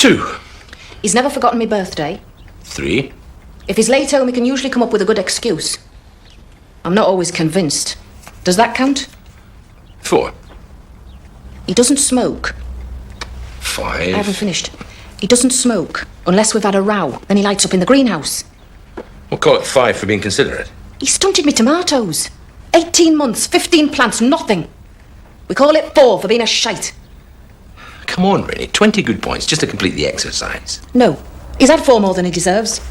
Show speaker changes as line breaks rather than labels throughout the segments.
2.
He's never forgotten my birthday.
3.
If he's late home, he can usually come up with a good excuse. I'm not always convinced. Does that count?
4.
He doesn't smoke.
5.
I haven't finished. He doesn't smoke unless we've had a row. Then he lights up in the greenhouse.
We'll call it 5 for being considerate.
He stunted me tomatoes. 18 months, 15 plants, nothing. We call it 4 for being a shite.
Come on, Rennie. 20 good points just to complete the exercise.
No, he's had 4 more than he deserves.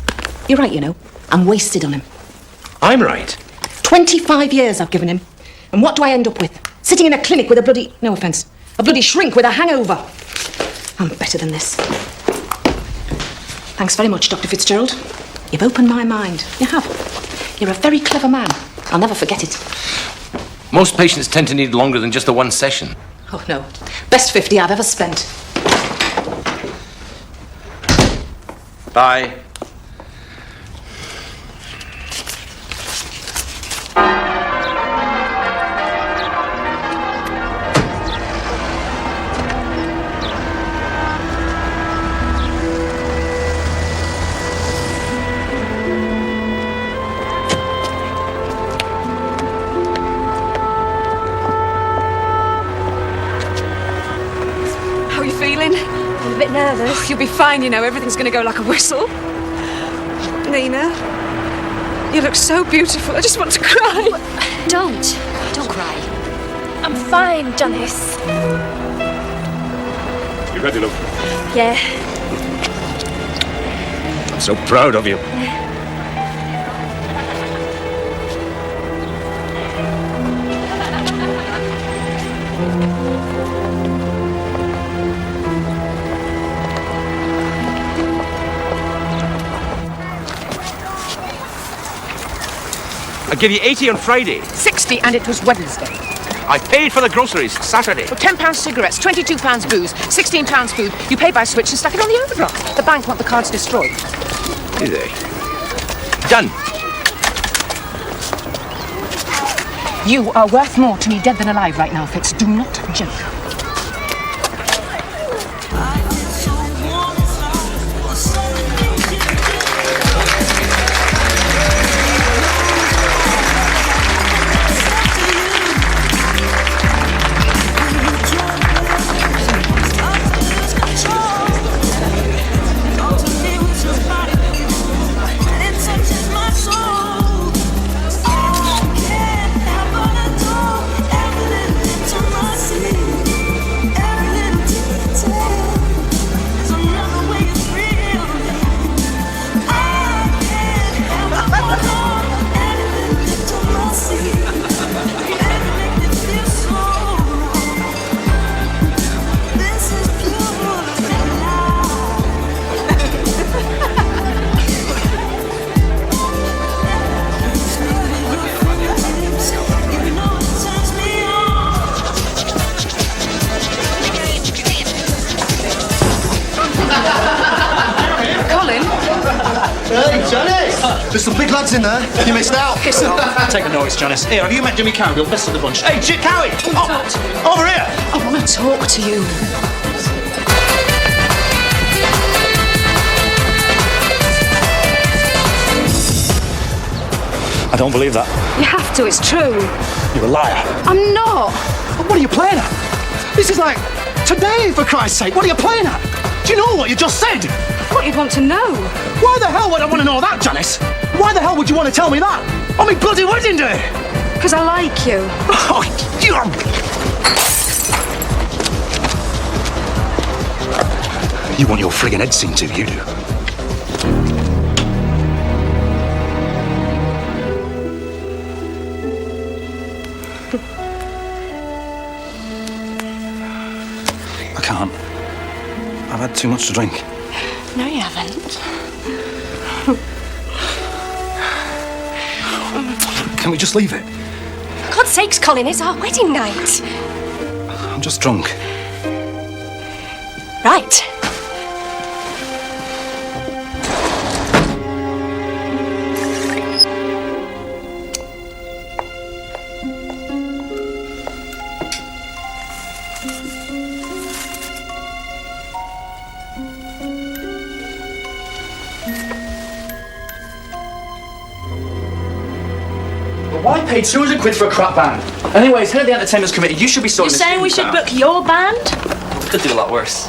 You're right, you know. I'm wasted on him.
I'm right.
25 years I've given him. And what do I end up with? Sitting in a clinic with a bloody... No offence. A bloody shrink with a hangover. I'm better than this. Thanks very much, Dr. Fitzgerald. You've opened my mind. You have. You're a very clever man. I'll never forget it.
Most patients tend to need longer than just the one session.
Oh, no. Best 50 I've ever spent.
Bye.
How are you feeling?
I'm a bit nervous.
You'll be fine, you know. Everything's going to go like a whistle. Nina, you look so beautiful. I just want to cry.
Don't cry. I'm fine, Janice.
You ready, love?
Yeah.
I'm so proud of you.
I give you 80 on Friday.
60 and it was Wednesday.
I paid for the groceries Saturday.
Well, £10 cigarettes, £22 booze, £16 food. You paid by switch and stuck it on the overdraft. The bank want the cards destroyed.
Do they? Done.
You are worth more to me dead than alive right now, Fitz. Do not joke.
There's some big lads in there. You missed out.
Piss off.
Take a notice, Janice. Here, have you met Jimmy Cargill, best of the bunch? Hey, Chick Cowie! Over here!
I want to talk to you.
I don't believe that.
You have to, it's true.
You're a liar.
I'm not.
What are you playing at? This is like today, for Christ's sake. What are you playing at? Do you know what you just said?
What you'd want to know.
Why the hell would I want to know that, Janice? Why the hell would you want to tell me that? On my bloody wedding day!
Because I like you.
Oh, you want your friggin' head seen to, you do.
I can't. I've had too much to drink.
No, you haven't.
Can we just leave it?
For God's sakes, Colin, it's our wedding night.
I'm just drunk.
Right.
Why pay 200 quid for a crap band? Anyways, head of the entertainment's committee, you should be sorting
You're saying we should book your band?
Could do a lot worse.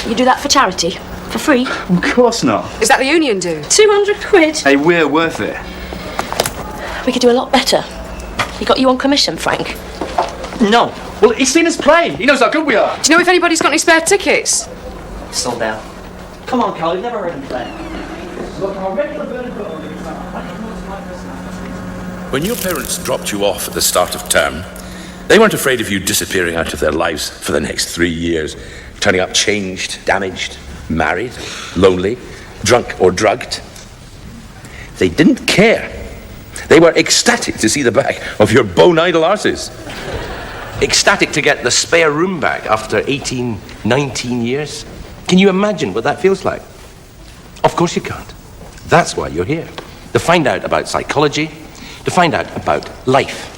You do that for charity? For free?
Of course not.
Is that the union do?
200 quid?
Hey, we're worth it.
We could do a lot better. He got you on commission, Frank?
No. Well, he's seen us play. He knows how good we are.
Do you know if anybody's got any spare tickets?
Sold out. Come on, Carl, you've never heard him play. Look, I'm a regular bird.
When your parents dropped you off at the start of term, they weren't afraid of you disappearing out of their lives for the next 3 years, turning up changed, damaged, married, lonely, drunk or drugged. They didn't care. They were ecstatic to see the back of your bone-idle arses. Ecstatic to get the spare room back after 18, 19 years. Can you imagine what that feels like? Of course you can't. That's why you're here. To find out about psychology, to find out about life.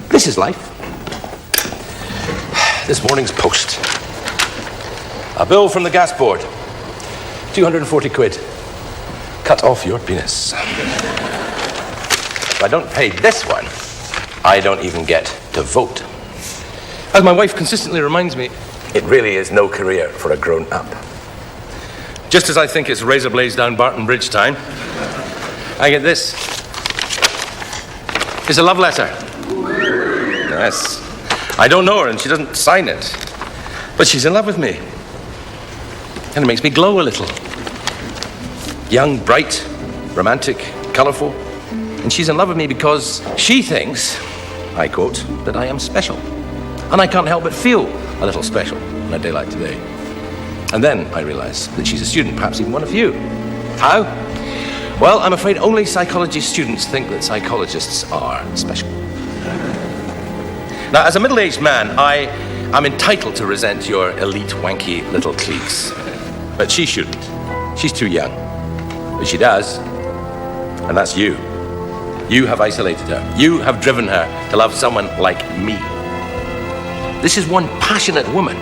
This is life. This morning's post. A bill from the gas board. 240 quid. Cut off your penis. If I don't pay this one, I don't even get to vote. As my wife consistently reminds me, it really is no career for a grown-up. Just as I think it's razor blades down Barton Bridge time, I get this. It's a love letter. Yes. I don't know her and she doesn't sign it. But she's in love with me. And it makes me glow a little. Young, bright, romantic, colourful. And she's in love with me because she thinks, I quote, that I am special. And I can't help but feel a little special on a day like today. And then I realise that she's a student, perhaps even one of you. How? Well, I'm afraid only psychology students think that psychologists are special. Now, as a middle-aged man, I am entitled to resent your elite, wanky little cliques. But she shouldn't. She's too young. But she does. And that's you. You have isolated her. You have driven her to love someone like me. This is one passionate woman.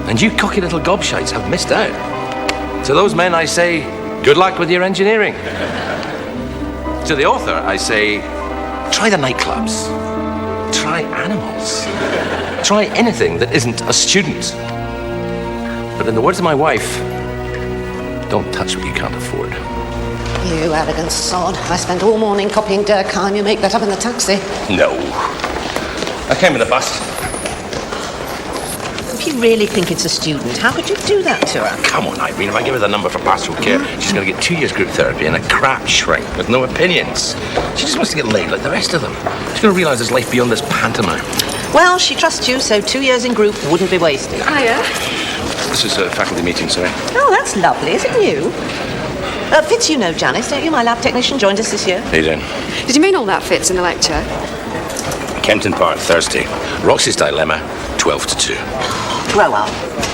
And you cocky little gobshites have missed out. To those men, I say, good luck with your engineering. To the author, I say, try the nightclubs. Try animals. Try anything that isn't a student. But in the words of my wife, don't touch what you can't afford.
You arrogant sod. I spent all morning copying Durkheim. You make that up in the taxi.
No. I came in the bus.
If you really think it's a student, how could you do that to her?
Come on, Irene. If I give her the number for pastoral care, she's going to get 2 years group therapy and a crap shrink with no opinions. She just wants to get laid like the rest of them. She's going to realise there's life beyond this pantomime.
Well, she trusts you, so 2 years in group wouldn't be wasted.
Hiya.
This is a faculty meeting, sorry.
Oh, that's lovely. Is it new? Fitz, you know Janice, don't you? My lab technician joined us this year.
How you doing?
Did you mean all that fits in the lecture?
Kempton Park, Thursday. Roxy's dilemma, 12 to 2.
Grow up.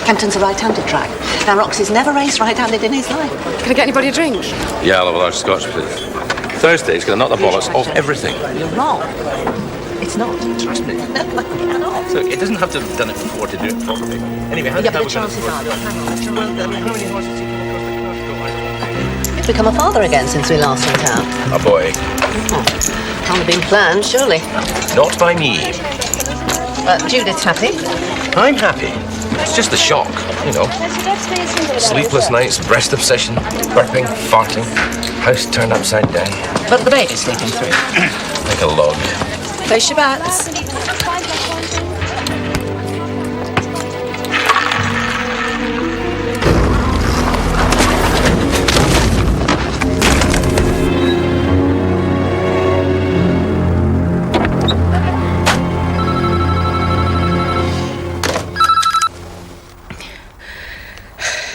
Kempton's a right-handed track. Now, Roxy's never raced right-handed in his life.
Can I get anybody a drink?
Yeah, I'll have a large scotch, please. Thursday's going to knock the bollocks off everything.
You're wrong. It's not.
Trust me.
No, you're not.
So it doesn't have to have done it before to do it properly. Anyway, how
Yeah,
did
but the chances are you'll You've become a father again since we last went out.
A boy.
Can't have been planned, surely.
Not by me.
Judith's happy.
I'm happy. It's just the shock, you know. Sleepless nights, breast obsession, burping, farting, house turned upside down.
But the baby's sleeping through.
Like a log.
Place your bets.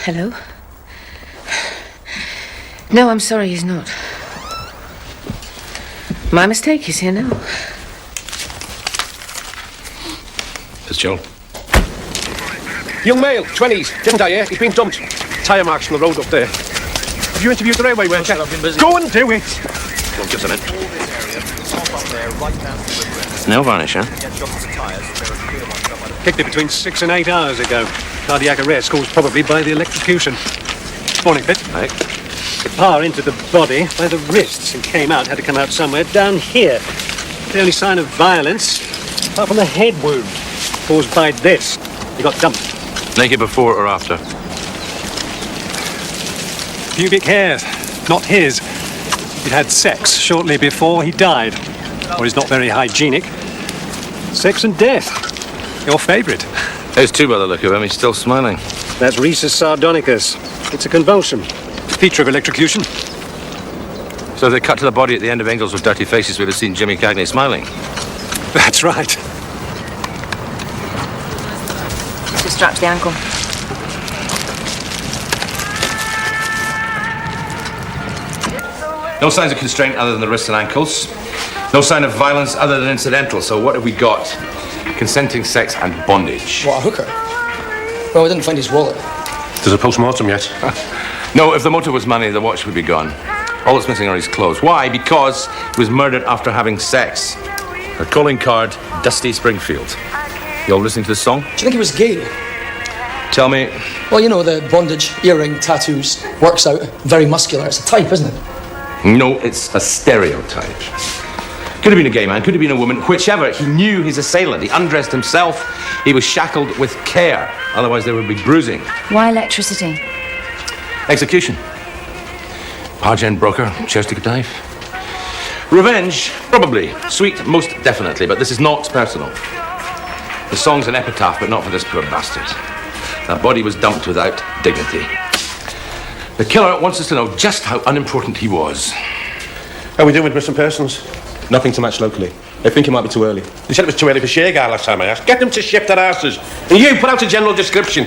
Hello? No, I'm sorry, he's not. My mistake, he's here now.
It's Joel.
Young male, 20s. Didn't I, He's been dumped. Tyre marks on the road up there. Have you interviewed the railway worker?
I've been busy.
Go and do it!
Go on, just a minute. Nail varnish, huh?
Kicked it between 6 and 8 hours ago. Cardiac arrest caused probably by the electrocution. Morning, Pitt.
Right.
The power entered the body by the wrists and had to come out somewhere down here. The only sign of violence, apart from the head wound caused by this. He got dumped.
Naked before or after?
Pubic hairs, not his. He'd had sex shortly before he died. Or he's not very hygienic. Sex and death. Your favourite.
There's two by the look of him. He's still smiling.
That's rhesus sardonicus. It's a convulsion. Feature of electrocution.
So if they cut to the body at the end of Engels with dirty faces, we'd have seen Jimmy Cagney smiling.
That's right.
Just straps the ankle.
No signs of constraint other than the wrists and ankles. No sign of violence other than incidental. So what have we got? Consenting sex and bondage.
What, a hooker? Well, we didn't find his wallet.
There's a post-mortem yet.
No, if the motive was money, the watch would be gone. All that's missing are his clothes. Why? Because he was murdered after having sex. Her calling card, Dusty Springfield. You all listening to this song?
Do you think he was gay?
Tell me.
Well, you know, the bondage, earring, tattoos, works out, very muscular. It's a type, isn't it?
No, it's a stereotype. Could have been a gay man, could have been a woman, whichever. He knew his assailant. He undressed himself. He was shackled with care. Otherwise, there would be bruising.
Why electricity?
Execution. Pargen broker, shares to knife. Revenge, probably. Sweet, most definitely, but this is not personal. The song's an epitaph, but not for this poor bastard. That body was dumped without dignity. The killer wants us to know just how unimportant he was.
How are we doing with missing persons?
Nothing to match locally. They think it might be too early.
They said it was too early for Shergar last time I asked. Get them to ship their asses. And you, put out a general description.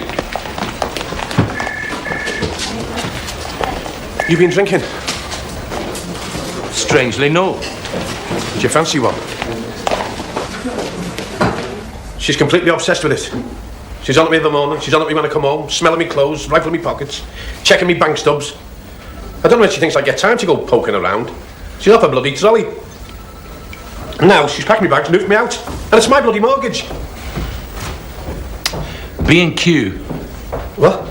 You been drinking?
Strangely, no.
Do you fancy one? She's completely obsessed with it. She's on at me in the morning, she's on at me when I come home, smelling me clothes, rifling me pockets, checking me bank stubs. I don't know if she thinks I get time to go poking around. She's off a bloody trolley. Now she's packed me bags and moved me out. And it's my bloody mortgage.
B&Q.
What?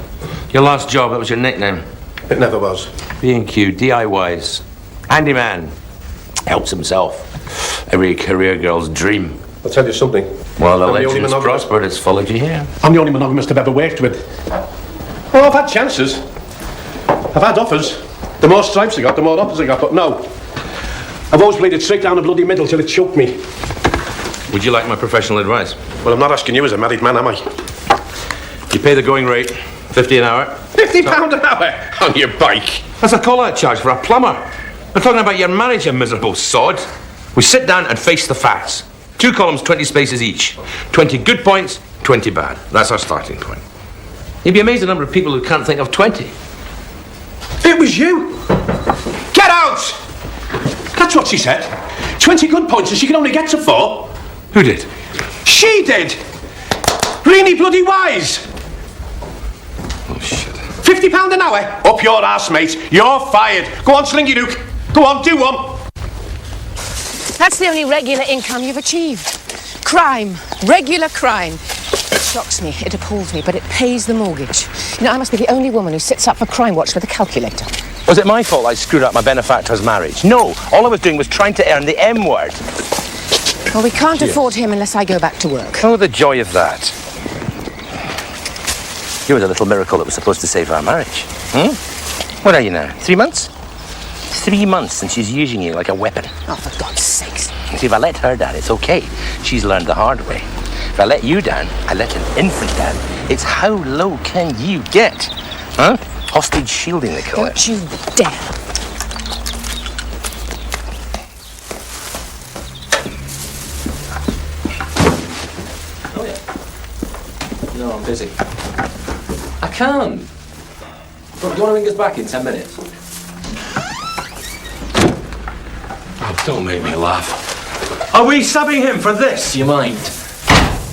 Your last job, that was your nickname.
It never was.
B&Q, DIYs. Handyman. Helps himself. Every career girl's dream.
I'll tell you something.
Well, the
I'm the only
legends
monogamous-
prospered, it's followed you here.
I'm the only monogamist I've ever worked with. Oh, I've had chances. I've had offers. The more stripes I got, the more offers I got, but no. I've always played it straight down the bloody middle till it choked me.
Would you like my professional advice?
Well, I'm not asking you as a married man, am I?
You pay the going rate, 50 an hour.
£50 an hour on your bike.
That's a call-out charge for a plumber. We're talking about your marriage, you miserable sod. We sit down and face the facts. 2 columns, 20 spaces each. 20 good points, 20 bad. That's our starting point. You'd be amazed at the number of people who can't think of 20.
It was you. Get out! That's what she said. 20 good points and she can only get to 4.
Who did?
She did. Really bloody wise.
Oh, shit.
£50 an hour? Up your arse, mate. You're fired. Go on, Slingy Duke. Go on, do one.
That's the only regular income you've achieved. Crime. Regular crime. It shocks me, it appalls me, but it pays the mortgage. You know, I must be the only woman who sits up for Crime Watch with a calculator.
Was it my fault I screwed up my benefactor's marriage? No. All I was doing was trying to earn the M word.
Well, we can't afford him unless I go back to work.
Oh, the joy of that. You were the little miracle that was supposed to save our marriage. What are you now? 3 months? 3 months since she's using you like a weapon.
Oh, for God's sakes.
See, if I let her down, it's okay. She's learned the hard way. If I let you down, I let an infant down. It's how low can you get? Huh? Hostage shielding, they call it.
Don't you dare.
Oh, yeah. No, I'm busy. I can. Do you want to ring us back in 10 minutes?
Oh, don't make me laugh. Are we subbing him for this?
Do you mind?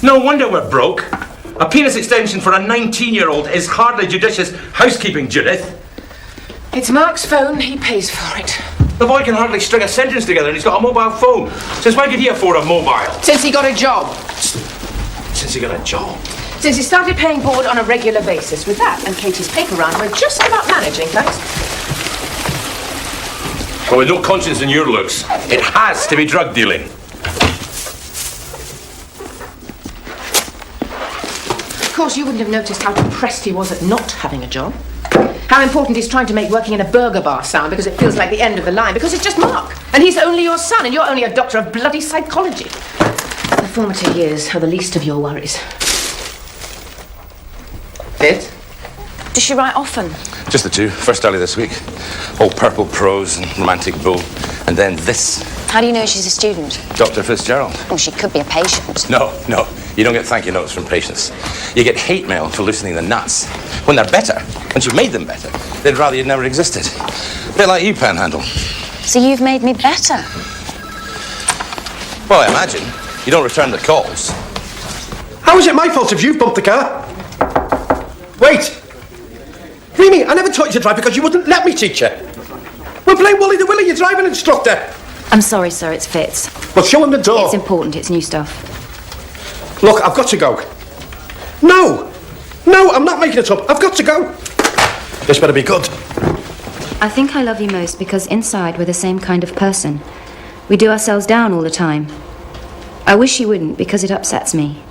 No wonder we're broke. A penis extension for a 19-year-old is hardly judicious housekeeping, Judith.
It's Mark's phone, he pays for it.
The boy can hardly string a sentence together and he's got a mobile phone. Since when could he afford a mobile?
Since he got a job.
Since he got a job.
Since he started paying board on a regular basis. With that and Katie's paper round, we're just about managing, thanks.
Well, with no conscience in your looks, it has to be drug dealing.
Of course, you wouldn't have noticed how depressed he was at not having a job. How important he's trying to make working in a burger bar sound because it feels like the end of the line, because it's just Mark. And he's only your son, and you're only a doctor of bloody psychology. The formative years are the least of your worries. Fitz?
Does she write often?
Just the two. First early this week. Old purple prose and romantic bull. And then this.
How do you know she's a student?
Dr. Fitzgerald.
Well, she could be a patient.
No. You don't get thank you notes from patients. You get hate mail for loosening the nuts. When they're better, once you've made them better, they'd rather you'd never existed. A bit like you, Panhandle.
So you've made me better?
Well, I imagine. You don't return the calls.
How is it my fault if you've bumped the car? Wait! Remy, I never taught you to drive because you wouldn't let me teach you. Well, blame Wally the Willie, your driving instructor.
I'm sorry, sir, it's Fitz.
Well, show him the door.
It's important, it's new stuff.
Look, I've got to go. No, I'm not making it up. I've got to go. This better be good.
I think I love you most because inside we're the same kind of person. We do ourselves down all the time. I wish you wouldn't because it upsets me.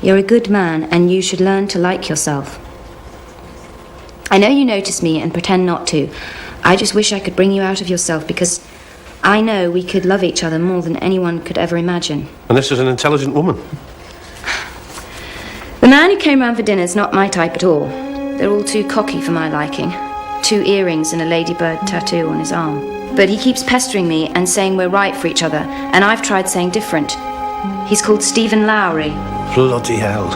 You're a good man and you should learn to like yourself. I know you notice me and pretend not to. I just wish I could bring you out of yourself because I know we could love each other more than anyone could ever imagine.
And this is an intelligent woman.
The man who came round for dinner's not my type at all. They're all too cocky for my liking. 2 earrings and a ladybird tattoo on his arm. But he keeps pestering me and saying we're right for each other, and I've tried saying different. He's called Stephen Lowry.
Bloody hell.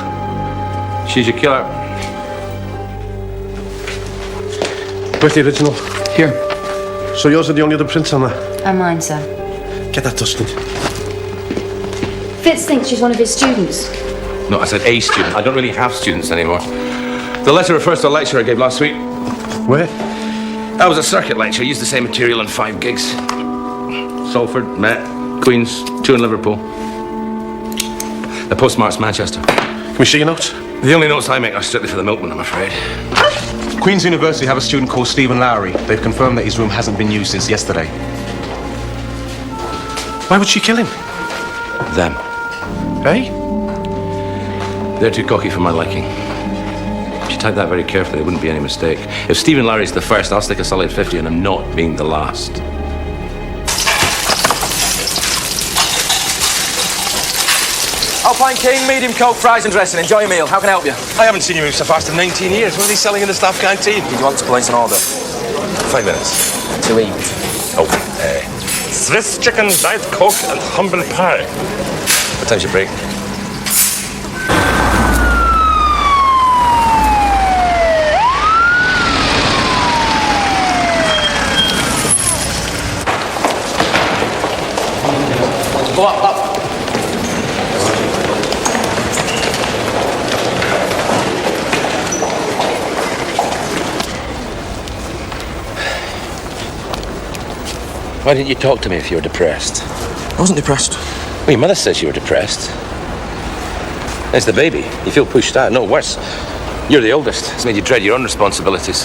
She's your killer.
Where's the original?
Here.
So yours are the only other prints on there?
And mine, sir.
Get that dusted.
Fitz thinks she's one of his students.
No, I said a student. I don't really have students anymore. The letter refers to a lecture I gave last week.
Where?
That was a circuit lecture. I used the same material in 5 gigs. Salford, Met, Queens, 2 in Liverpool. The postmark's Manchester.
Can we see your notes?
The only notes I make are strictly for the milkman, I'm afraid.
Queen's University have a student called Stephen Lowry. They've confirmed that his room hasn't been used since yesterday.
Why would she kill him?
Them.
Eh?
They're too cocky for my liking. If you type that very carefully, there wouldn't be any mistake. If Stephen Lowry's the first, I'll stick a solid 50 on him not being the last.
Alpine King, medium Coke, fries and dressing. Enjoy your meal. How can I help you?
I haven't seen you move so fast in 19 years. What are they selling in the staff canteen?
Did you want to place an order?
5 minutes.
To eat.
Oh, Swiss chicken, Diet Coke, and humble pie. What time's your break?
Go up.
Why didn't you talk to me if you were depressed?
I wasn't depressed.
Well, your mother says you were depressed. It's the baby. You feel pushed out. No, worse. You're the oldest. It's made you dread your own responsibilities.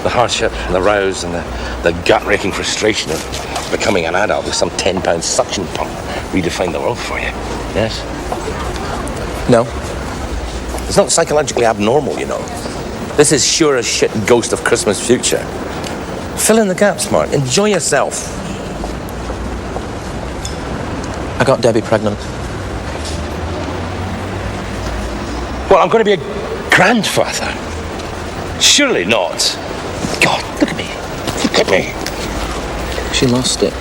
The hardship, and the rouse, and the gut-wrenching frustration of becoming an adult with some 10-pound suction pump redefine the world for you. Yes?
No.
It's not psychologically abnormal, you know. This is sure as shit ghost of Christmas future. Fill in the gaps, Mark. Enjoy yourself.
I got Debbie pregnant.
Well, I'm going to be a grandfather. Surely not. God, look at me. Look at me.
She lost it.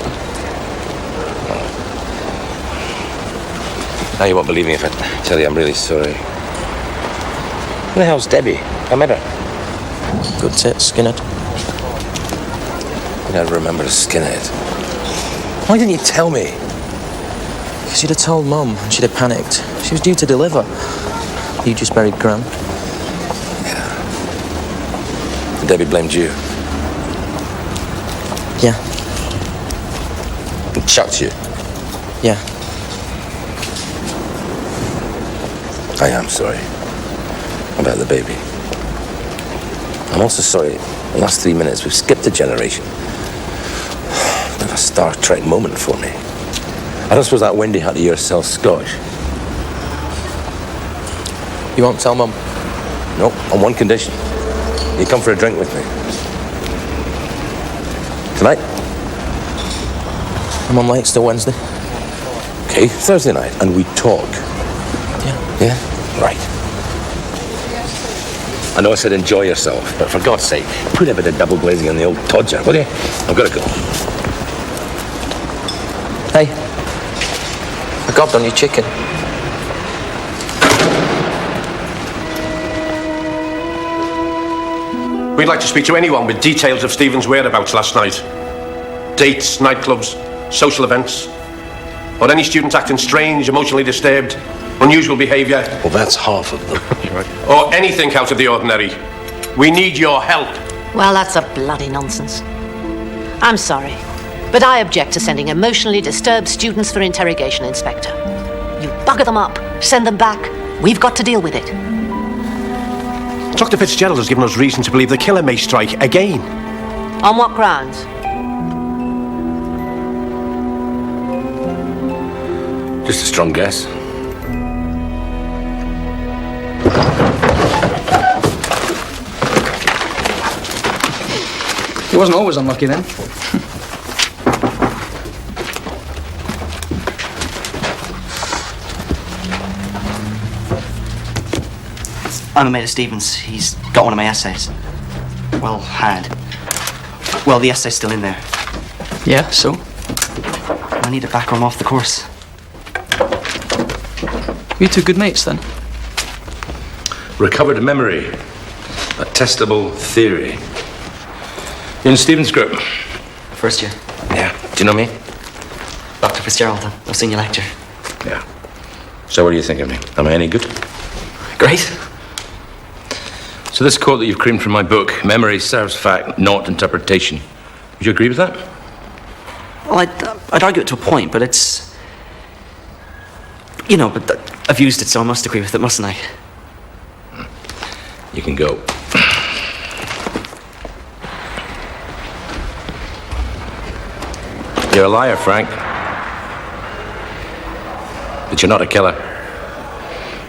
Now you won't believe me if I tell you I'm really sorry. Who the hell's Debbie? I met her.
Good tits, skinhead.
I never remember a skinhead. Why didn't you tell me?
Because you'd have told Mum and she'd have panicked. She was due to deliver. You just buried Gran.
Yeah. And Debbie blamed you.
Yeah.
And chucked you.
Yeah.
I am sorry about the baby. I'm also sorry the last 3 minutes we've skipped a generation. A Star Trek moment for me. I don't suppose that Wendy had to hear sells Scotch. You won't tell Mum? No, on one condition. You come for a drink with me. Tonight? Your Mum likes the Wednesday? Okay, Thursday night, and we talk. Yeah? Right. I know I said enjoy yourself, but for God's sake, put a bit of double glazing on the old Todger, will you? I've got to go. Hey. I gobbed on your chicken.
We'd like to speak to anyone with details of Stephen's whereabouts last night. Dates, nightclubs, social events. Or any student acting strange, emotionally disturbed, unusual behaviour.
Well, that's half of them.
Or anything out of the ordinary. We need your help.
Well, that's a bloody nonsense. I'm sorry, but I object to sending emotionally disturbed students for interrogation, Inspector. You bugger them up, send them back. We've got to deal with it.
Dr. Fitzgerald has given us reason to believe the killer may strike again.
On what grounds?
Just a strong guess.
He wasn't always unlucky then.
I'm a mate of Stephen's. He's got one of my essays. Well, had. Well, the essay's still in there.
Yeah, so?
I need it back or I'm off the course.
We two good mates then?
Recovered memory. A testable theory. You're in Stephen's group?
First year.
Yeah. Do you know me?
Dr. Fitzgerald. I've seen you lecture.
Yeah. So what do you think of me? Am I any good?
Great.
So this quote that you've creamed from my book, memory serves fact, not interpretation. Would you agree with that?
Well, I'd argue it to a point, but it's... You know, but I've used it, so I must agree with it, mustn't I?
You can go. You're a liar, Frank. But you're not a killer.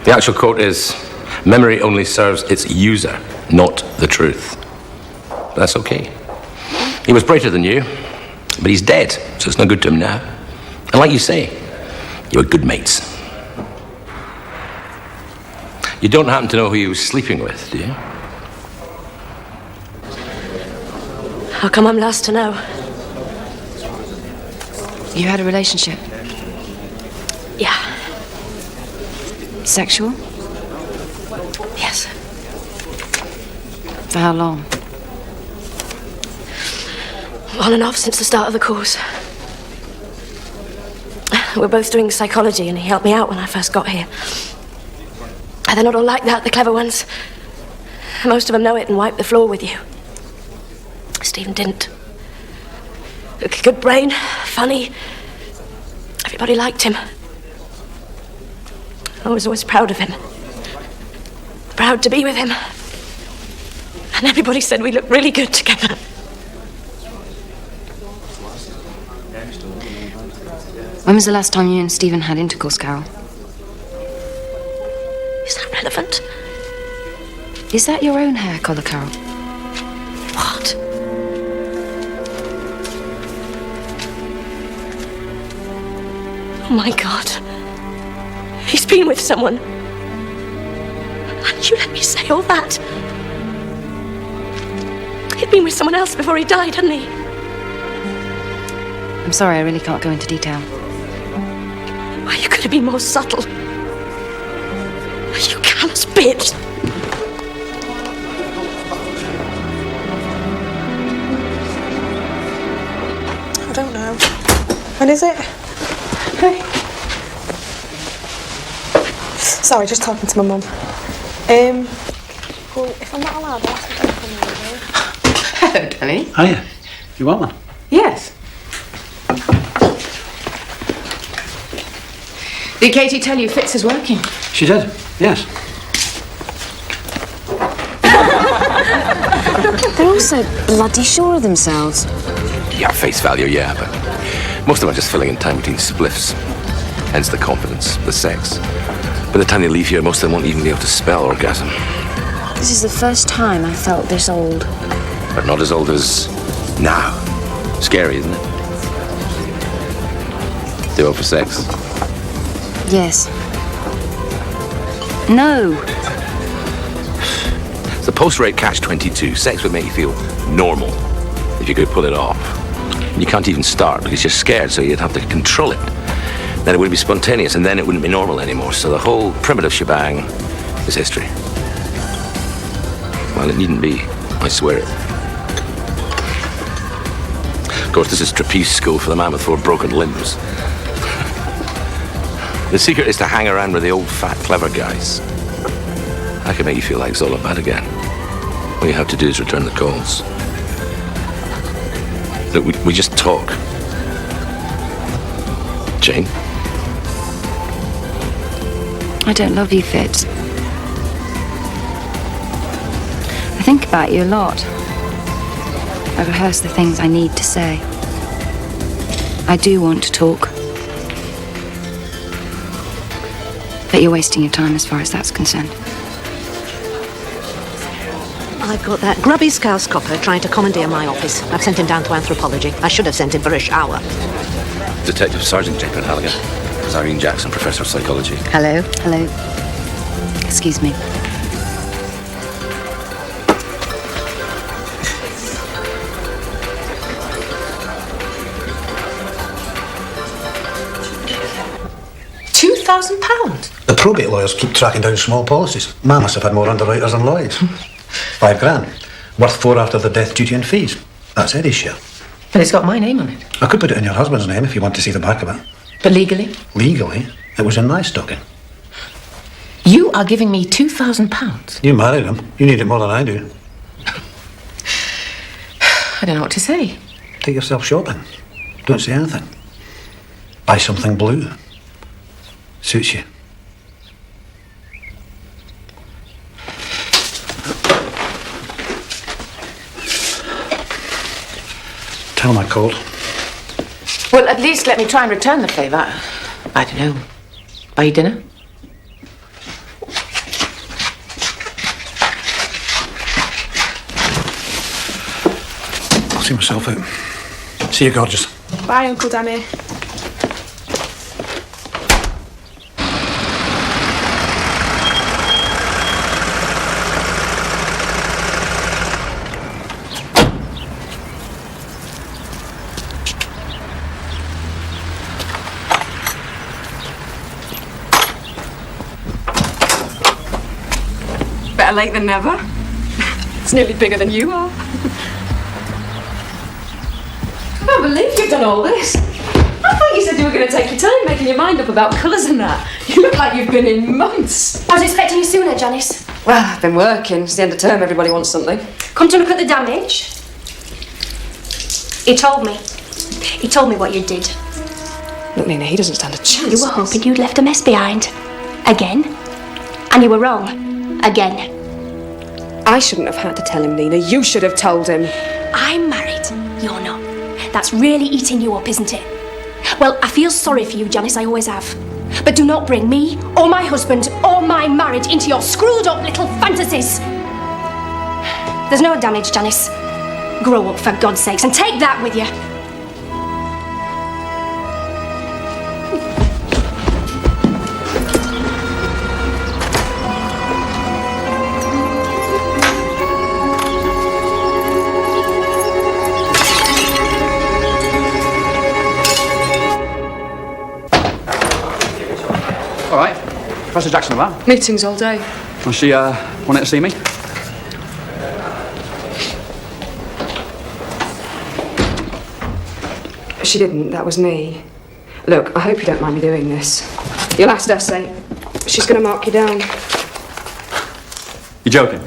The actual quote is, memory only serves its user, not the truth. But that's okay. He was brighter than you, but he's dead, so it's no good to him now. And like you say, you were good mates. You don't happen to know who he was sleeping with, do you?
How come I'm last to know?
You had a relationship?
Yeah.
Sexual?
Yes.
For how long?
On and off since the start of the course. We're both doing psychology, and he helped me out when I first got here. They're not all like that, the clever ones. Most of them know it and wipe the floor with you. Stephen didn't. Good brain, funny. Everybody liked him. I was always proud of him. Proud to be with him. And everybody said we looked really good together.
When was the last time you and Stephen had intercourse, Carol?
Is that relevant?
Is that your own hair colour, Carol?
What? Oh my God. He's been with someone. And you let me say all that? He'd been with someone else before he died, hadn't he?
I'm sorry, I really can't go into detail.
Why, you could have been more subtle. You callous bitch.
I don't know. When is it? Hey. Sorry, just talking to my mum. Well, if I'm not allowed, I'll ask you to come over.
Hello, Danny.
Hiya. You want one?
Yes. Did Katie tell you Fitz is working?
She did, yes.
They're all so bloody sure of themselves.
Yeah, face value, yeah, but most of them are just filling in time between spliffs. Hence the confidence, the sex. By the time they leave here, most of them won't even be able to spell orgasm.
This is the first time I felt this old.
But not as old as now. Scary, isn't it? Too old for sex?
Yes. No.
It's a post-rape catch-22. Sex would make you feel normal if you could pull it off. And you can't even start because you're scared, so you'd have to control it. Then it wouldn't be spontaneous, and then it wouldn't be normal anymore. So the whole primitive shebang is history. Well, it needn't be. I swear it. Of course, this is trapeze school for the man with 4 broken limbs. The secret is to hang around with the old, fat, clever guys. I can make you feel like it's all about again. All you have to do is return the calls. Look, we just talk. Jane?
I don't love you, Fitz. I think about you a lot. I rehearse the things I need to say. I do want to talk. But you're wasting your time as far as that's concerned.
I've got that grubby scouse copper trying to commandeer my office. I've sent him down to anthropology. I should have sent him for a shower.
Detective Sergeant Jane Penhaligon. This is Irene Jackson, Professor of Psychology.
Hello.
Hello. Excuse me.
£2,000?
The probate lawyers keep tracking down small policies. Man must have had more underwriters than Lloyd's. £5,000. Worth 4 after the death duty and fees. That's Eddie's share.
But it's got my name on it.
I could put it in your husband's name if you want to see the back of it.
But legally?
Legally, it was in my stocking.
You are giving me £2,000?
You married him. You need it more than I do.
I don't know what to say.
Take yourself shopping. Don't say anything. Buy something blue. Suits you. Tell him I called.
Well, at least let me try and return the favour. I don't know. Buy you dinner?
I'll see myself out. See you, gorgeous.
Bye, Uncle Danny. Better late than never. It's nearly bigger than you are. I can't believe you've done all this. I thought you said you were going to take your time making your mind up about colours and that. You look like you've been in months.
I was expecting you sooner, Janice.
Well, I've been working. It's the end of term, everybody wants something.
Come to look at the damage. He told me. He told me what you did.
Look, Nina, he doesn't stand a chance.
You were hoping you'd left a mess behind. Again. And you were wrong. Again.
I shouldn't have had to tell him, Nina. You should have told him.
I'm married. You're not. That's really eating you up, isn't it? Well, I feel sorry for you, Janice. I always have. But do not bring me, or my husband, or my marriage into your screwed-up little fantasies. There's no damage, Janice. Grow up, for God's sakes, and take that with you.
All right. Professor Jackson around.
Meetings all day.
Was she wanting to see me?
She didn't. That was me. Look, I hope you don't mind me doing this. Your last essay. She's going to mark you down.
You're joking?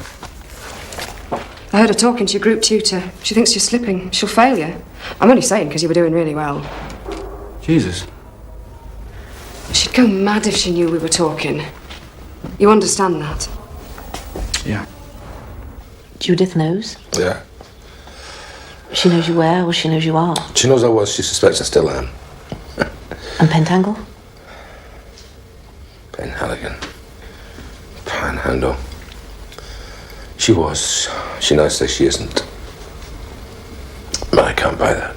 I heard her talking to your group tutor. She thinks you're slipping. She'll fail you. I'm only saying because you were doing really well.
Jesus.
She'd go mad if she knew we were talking. You understand that?
Yeah.
Judith knows?
Yeah.
She knows you were, or she knows you are.
She knows I was. She suspects I still am.
And Pentangle?
Penhaligon. Panhandle. She was. She now says she isn't. But I can't buy that.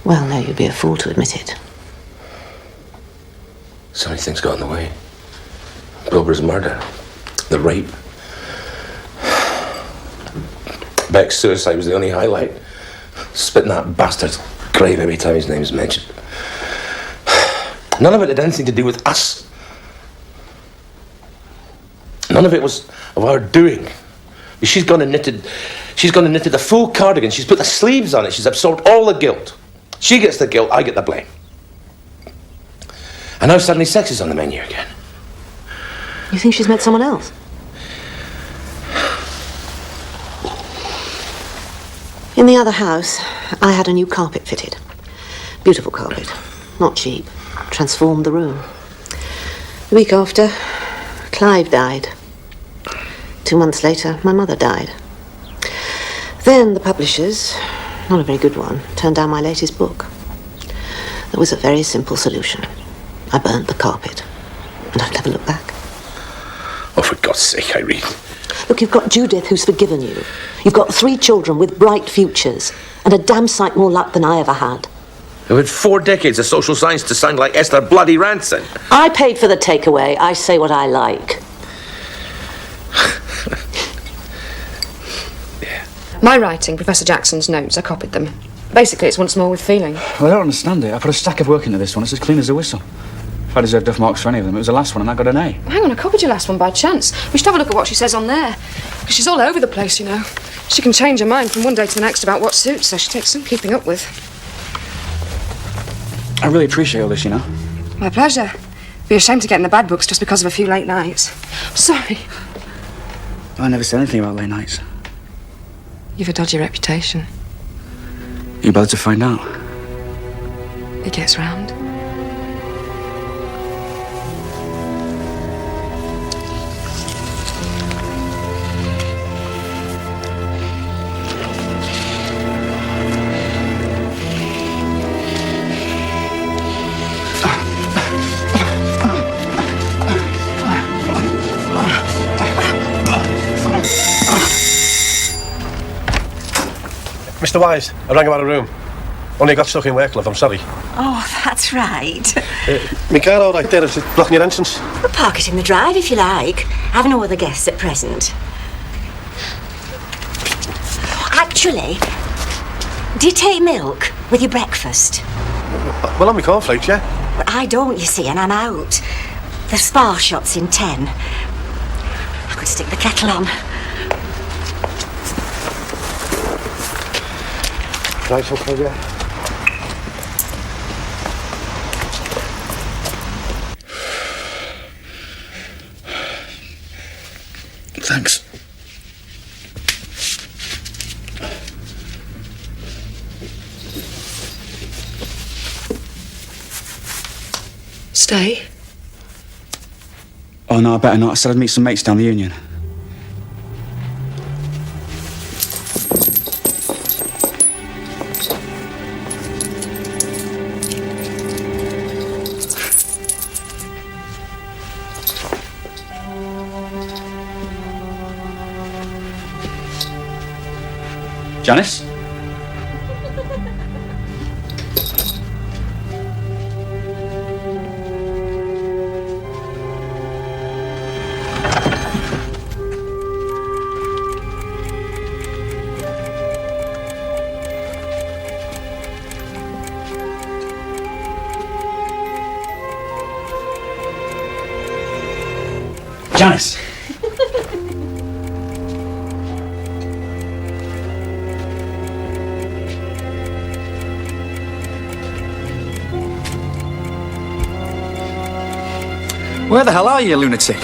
Well, no, you'd be a fool to admit it.
So many things got in the way. Wilbur's murder. The rape. Beck's suicide was the only highlight. Spit in that bastard's grave every time his name's mentioned. None of it had anything to do with us. None of it was of our doing. She's gone and knitted a full cardigan. She's put the sleeves on it. She's absorbed all the guilt. She gets the guilt, I get the blame. And now suddenly sex is on the menu again.
You think she's met someone else? In the other house, I had a new carpet fitted. Beautiful carpet. Not cheap. Transformed the room. The week after, Clive died. 2 months later, my mother died. Then the publishers, not a very good one, turned down my latest book. There was a very simple solution. I burnt the carpet, and I've never looked back.
Oh, for God's sake, Irene.
Look, you've got Judith, who's forgiven you. You've got 3 children with bright futures, and a damn sight more luck than I ever had.
Who had 4 decades of social science to sound like Esther Bloody Ranson.
I paid for the takeaway. I say what I like.
My writing, Professor Jackson's notes, I copied them. Basically, it's once more with feeling.
Well, I don't understand it. I put a stack of work into this one. It's as clean as a whistle. If I deserve duff marks for any of them, it was the last one and I got an A.
Hang on, I copied your last one by chance. We should have a look at what she says on there. Because she's all over the place, you know. She can change her mind from one day to the next about what suits her. She takes some keeping up with.
I really appreciate all this, you know.
My pleasure. Be ashamed to get in the bad books just because of a few late nights. Sorry.
I never said anything about late nights.
You've a dodgy reputation.
You about to find out?
It gets round.
Mr. Wise, I rang about a room. Only got stuck in work, love, I'm sorry.
Oh, that's right.
My car all right there, is it blocking your entrance?
We'll park it in the drive if you like. I've no other guests at present. Actually, do you take milk with your breakfast?
Well, on my cornflakes, yeah.
Well, I don't, you see, and I'm out. The Spar shop's in 10. I could stick the kettle on.
Right, okay, yeah.
Thanks.
Stay?
Oh, no, I better not. I said I'd meet some mates down the Union. Janice? Janice! Where the hell are you, lunatic?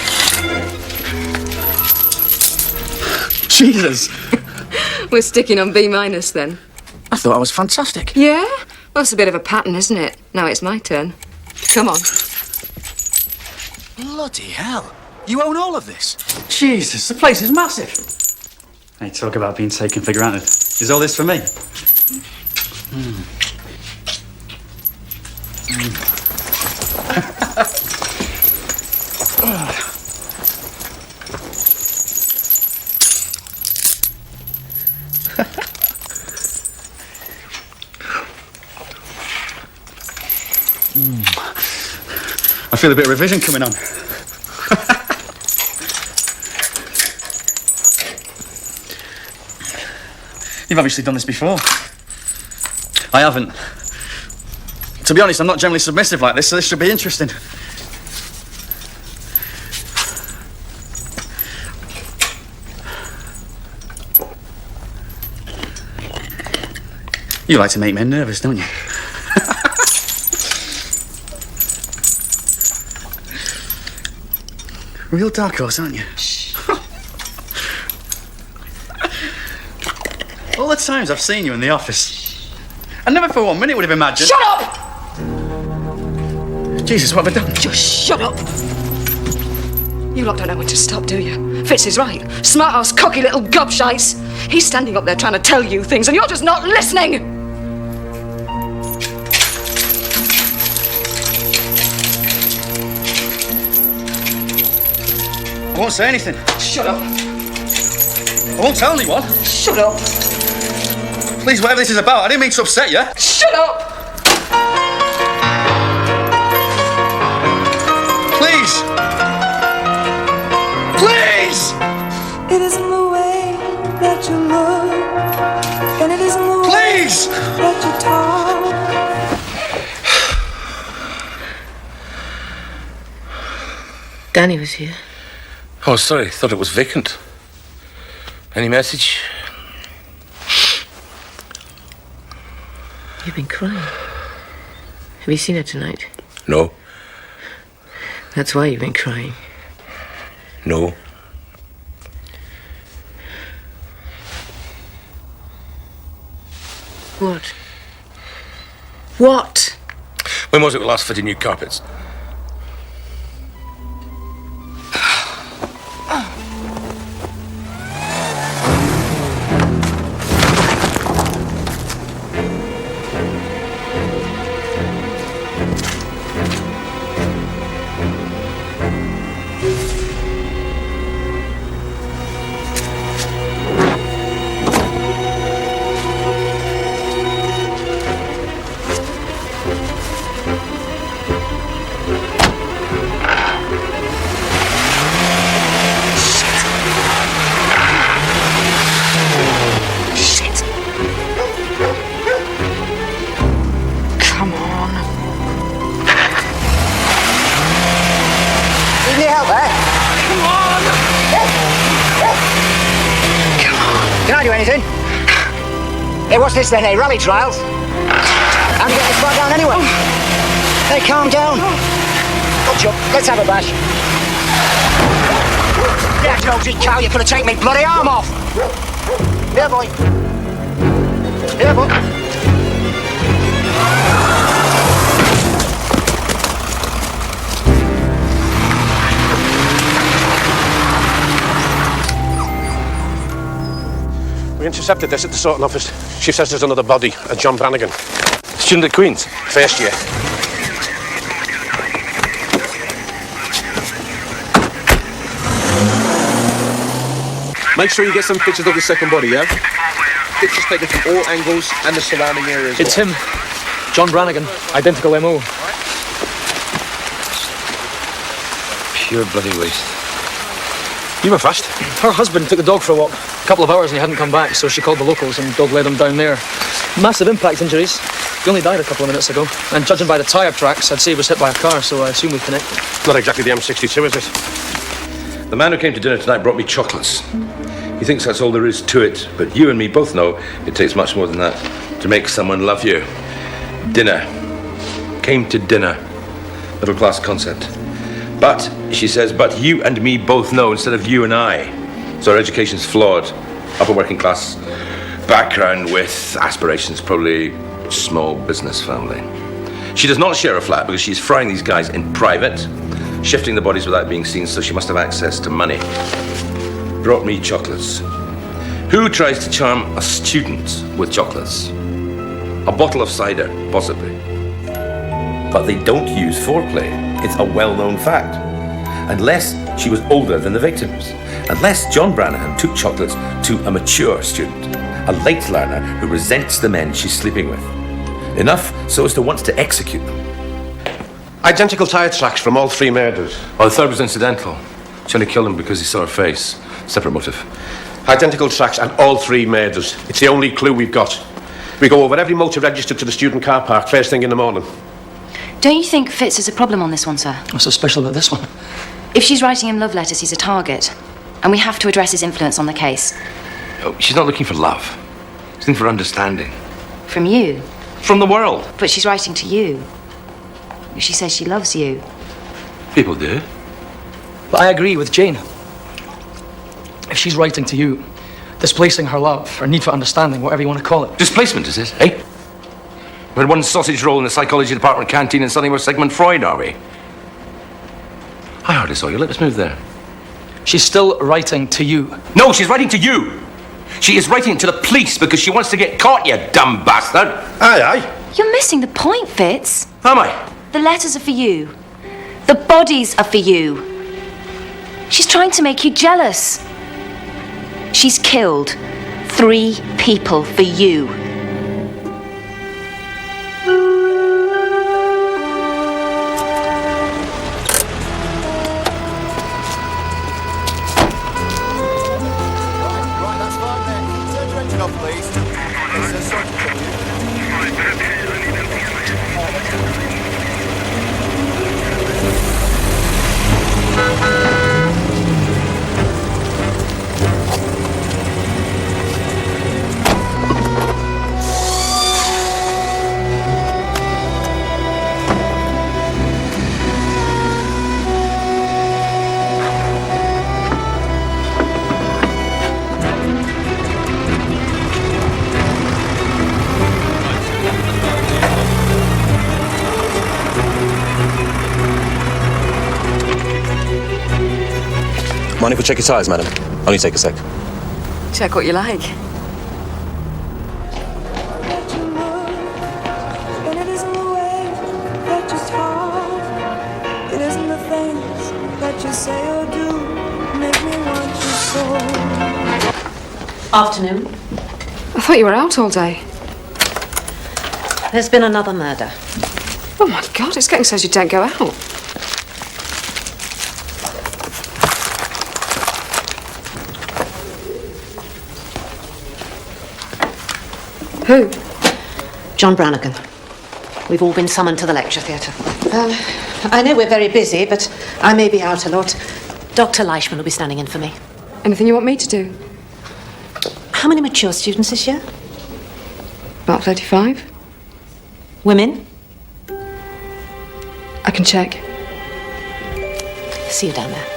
Jesus!
We're sticking on B- then.
I thought I was fantastic.
Yeah? Well, it's a bit of a pattern, isn't it? Now it's my turn. Come on.
Bloody hell. You own all of this? Jesus, the place is massive. Hey, talk about being taken for granted. Is all this for me? I feel a bit of revision coming on. You've obviously done this before. I haven't. To be honest, I'm not generally submissive like this, so this should be interesting. You like to make men nervous, don't you? Real dark horse, aren't you? All the times I've seen you in the office, I never for 1 minute would have imagined...
Shut up!
Jesus, what have I done?
Just shut up! You lot don't know when to stop, do you? Fitz is right. Smart-ass, cocky little gobshites. He's standing up there trying to tell you things, and you're just not listening!
I won't say anything.
Shut up.
I won't tell anyone.
Shut up.
Please, whatever this is about, I didn't mean to upset you.
Shut up!
Please! Please!
It isn't the way that you look, and it isn't the
Please!
way that you talk.
Danny was here.
Oh, sorry. Thought it was vacant. Any message?
You've been crying. Have you seen her tonight?
No.
That's why you've been crying.
No.
What? What?
When was it we last fitted new carpets?
Hey, what's this then, eh? Rally trials? How do you get this far down anyway? Hey, calm down. Watch up, let's have a bash. Yeah, nosy cow, you could have taken me bloody arm off. Here, boy. Here, boy.
We intercepted this at the sorting office. She says there's another body, a John Brannigan.
Student at Queen's?
First year.
Make sure you get some pictures of the second body, yeah? Pictures taken from all angles and the surrounding areas.
It's him. John Brannigan. Identical MO.
Pure bloody waste.
You were fast.
Her husband took the dog for a walk. A couple of hours and he hadn't come back, so she called the locals and dog led him down there. Massive impact injuries. He only died a couple of minutes ago. And judging by the tyre tracks, I'd say he was hit by a car, so I assume we connected.
Not exactly the M62, is it?
The man who came to dinner tonight brought me chocolates. He thinks that's all there is to it, but you and me both know it takes much more than that to make someone love you. Dinner. Came to dinner. Middle class concept. But, she says, but you and me both know instead of you and I. So our education's flawed. Upper working class background with aspirations, probably small business family. She does not share a flat because she's frying these guys in private, shifting the bodies without being seen, so she must have access to money. Brought me chocolates. Who tries to charm a student with chocolates? A bottle of cider, possibly. But they don't use foreplay. It's a well-known fact. Unless she was older than the victims. Unless John Branahan took chocolates to a mature student. A late learner who resents the men she's sleeping with. Enough so as to want to execute them.
Identical tyre tracks from all 3 murders.
Oh, the third was incidental. She only killed him because he saw her face. Separate motive.
Identical tracks and all 3 murders. It's the only clue we've got. We go over every motor registered to the student car park first thing in the morning.
Don't you think Fitz is a problem on this one, sir?
What's so special about this one?
If she's writing him love letters, he's a target. And we have to address his influence on the case.
Oh, she's not looking for love. She's looking for understanding.
From you.
From the world.
But she's writing to you. She says she loves you.
People do.
But I agree with Jane. If she's writing to you, displacing her love, her need for understanding, whatever you want to call it.
Displacement, is it, eh? We had one sausage roll in the psychology department canteen and suddenly we're Sigmund Freud, are we? I hardly saw your lips move there.
She's still writing to you.
No, she's writing to you. She is writing to the police because she wants to get caught, you dumb bastard.
Aye, aye.
You're missing the point, Fitz.
Am I?
The letters are for you. The bodies are for you. She's trying to make you jealous. She's killed 3 people for you.
Mind if we check your tyres, madam? Only take a sec.
Check what you like.
And it isn't the way that you talk. It isn't the things that you say or do make me want you so.
Afternoon.
I thought you were out all day.
There's been another murder.
Oh my God, it's getting so you don't go out. Who?
John Branagan. We've all been summoned to the lecture theatre. I know we're very busy, but I may be out a lot. Dr. Leishman will be standing in for me.
Anything you want me to do?
How many mature students this year?
About 35.
Women?
I can check.
See you down there.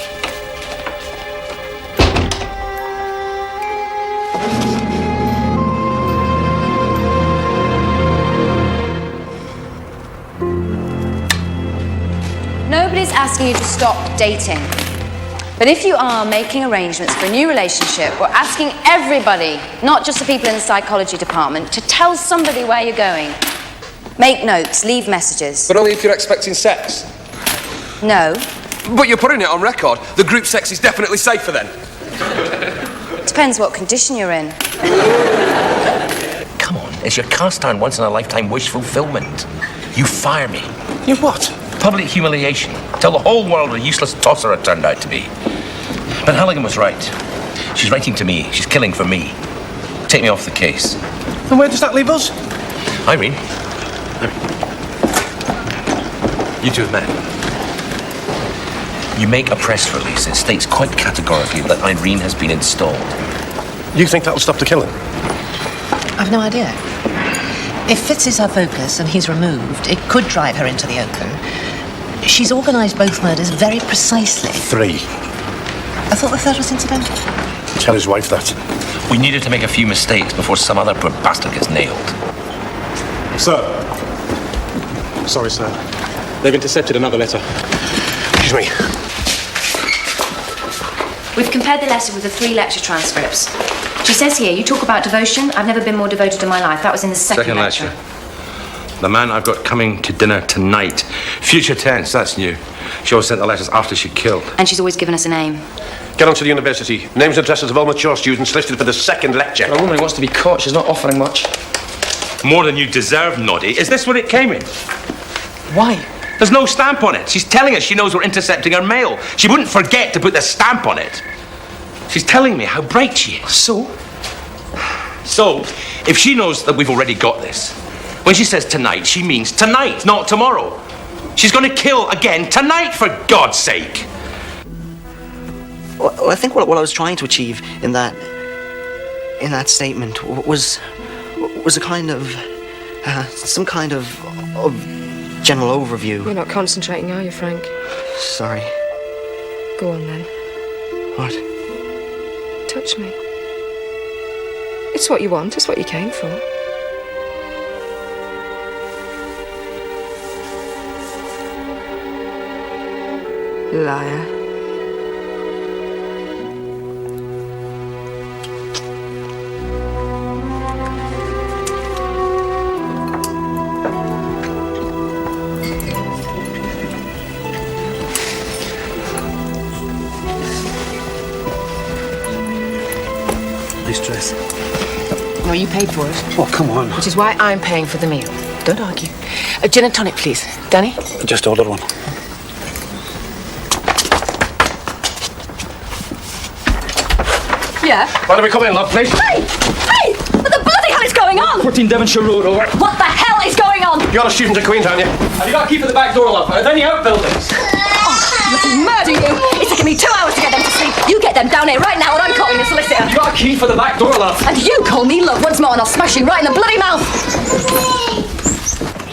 Nobody's asking you to stop dating. But if you are making arrangements for a new relationship, we're asking everybody, not just the people in the psychology department, to tell somebody where you're going. Make notes, leave messages.
But only if you're expecting sex.
No.
But you're putting it on record. The group sex is definitely safer then.
Depends what condition you're in.
Come on, it's your cast iron once-in-a-lifetime wish fulfillment. You fire me.
You what?
Public humiliation. Tell the whole world what a useless tosser it turned out to be. But Halligan was right. She's writing to me. She's killing for me. Take me off the case.
And where does that leave us?
Irene. You two have met. You make a press release. It states quite categorically that Irene has been installed.
You think that'll stop the killing?
I've no idea. If Fitz is her focus and he's removed, it could drive her into the open. She's organised both murders very precisely.
3.
I thought the third was incidental.
Tell his wife that.
We needed to make a few mistakes before some other poor bastard gets nailed.
Sir. Sorry, sir. They've intercepted another letter. Excuse me.
We've compared the letter with the 3 lecture transcripts. She says here, you talk about devotion. I've never been more devoted in my life. That was in the second lecture.
The man I've got coming to dinner tonight. Future tense, that's new. She always sent the letters after she killed.
And she's always given us a name.
Get on to the university. Names and addresses of all mature students listed for the second lecture.
A woman who wants to be caught. She's not offering much.
More than you deserve, Noddy. Is this what it came in?
Why?
There's no stamp on it. She's telling us she knows we're intercepting her mail. She wouldn't forget to put the stamp on it. She's telling me how bright she is.
So,
if she knows that we've already got this, when she says tonight, she means tonight, not tomorrow. She's going to kill again tonight, for God's sake.
Well, I think what I was trying to achieve in that statement was a kind of some kind of general overview.
You're not concentrating, are you, Frank?
Sorry.
Go on then.
What?
Touch me. It's what you want. It's what you came for. Liar.
Nice dress.
No, you paid for it.
Oh, come on.
Which is why I'm paying for the meal. Don't argue. A gin and tonic, please. Danny?
Just order one.
Yeah?
Why don't we come in, love, please?
Hey! Hey! What the bloody hell is going on?
14 Devonshire Road, over.
What the hell is going on?
You're a student at Queen's, aren't you?
Have you got a key for the back door, love? Are there any outbuildings?
I'll murder you! It's taken me 2 hours to get them to sleep. You get them down here right now, and I'm calling the solicitor.
Have you got a key for the back door, love?
And you call me love once more, and I'll smash you right in the bloody mouth.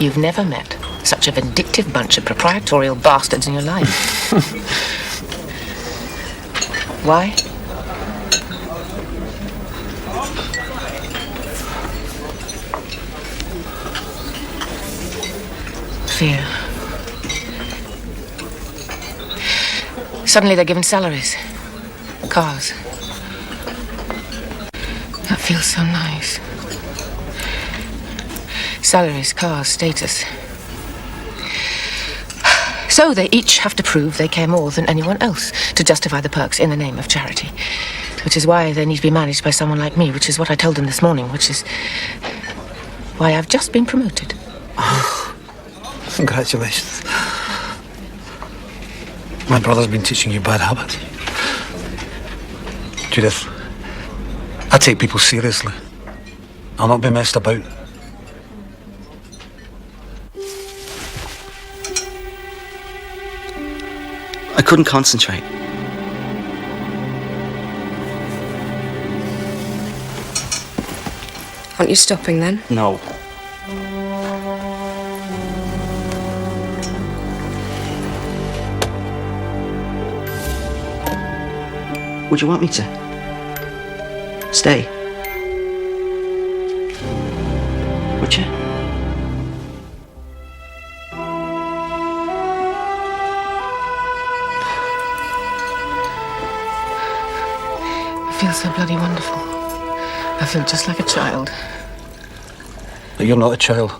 You've never met such a vindictive bunch of proprietorial bastards in your life. Why? Fear. Suddenly they're given salaries, cars. That feels so nice. Salaries, cars, status. So they each have to prove they care more than anyone else to justify the perks in the name of charity. Which is why they need to be managed by someone like me, which is what I told them this morning, which is why I've just been promoted.
Congratulations. My brother's been teaching you bad habits. Judith, I take people seriously. I'll not be messed about.
I couldn't concentrate.
Aren't you stopping then?
No. Would you want me to stay? Would you?
It feels so bloody wonderful. I feel just like a child.
But you're not a child.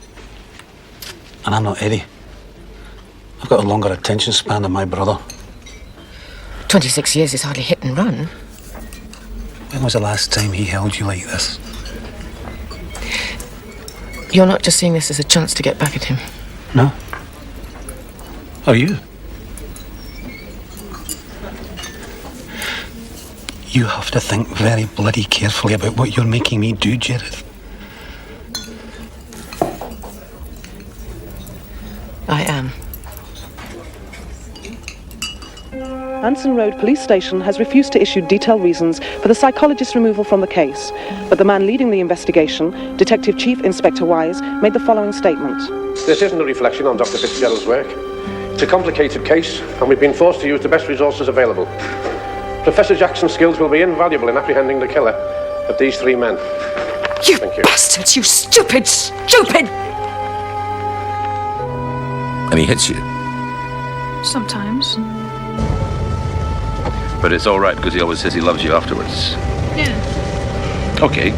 And I'm not Eddie. I've got a longer attention span than my brother.
26 years is hardly hit and run.
When was the last time he held you like this?
You're not just seeing this as a chance to get back at him.
No. Are you? You have to think very bloody carefully about what you're making me do, Jareth.
I am.
Anson Road Police Station has refused to issue detailed reasons for the psychologist's removal from the case. But the man leading the investigation, Detective Chief Inspector Wise, made the following statement.
This isn't a reflection on Dr. Fitzgerald's work. It's a complicated case, and we've been forced to use the best resources available. Professor Jackson's skills will be invaluable in apprehending the killer of these 3 men.
You
Thank you.
bastards! You stupid, stupid!
And he hits you.
Sometimes.
But it's all right because he always says he loves you afterwards.
Yeah.
Okay.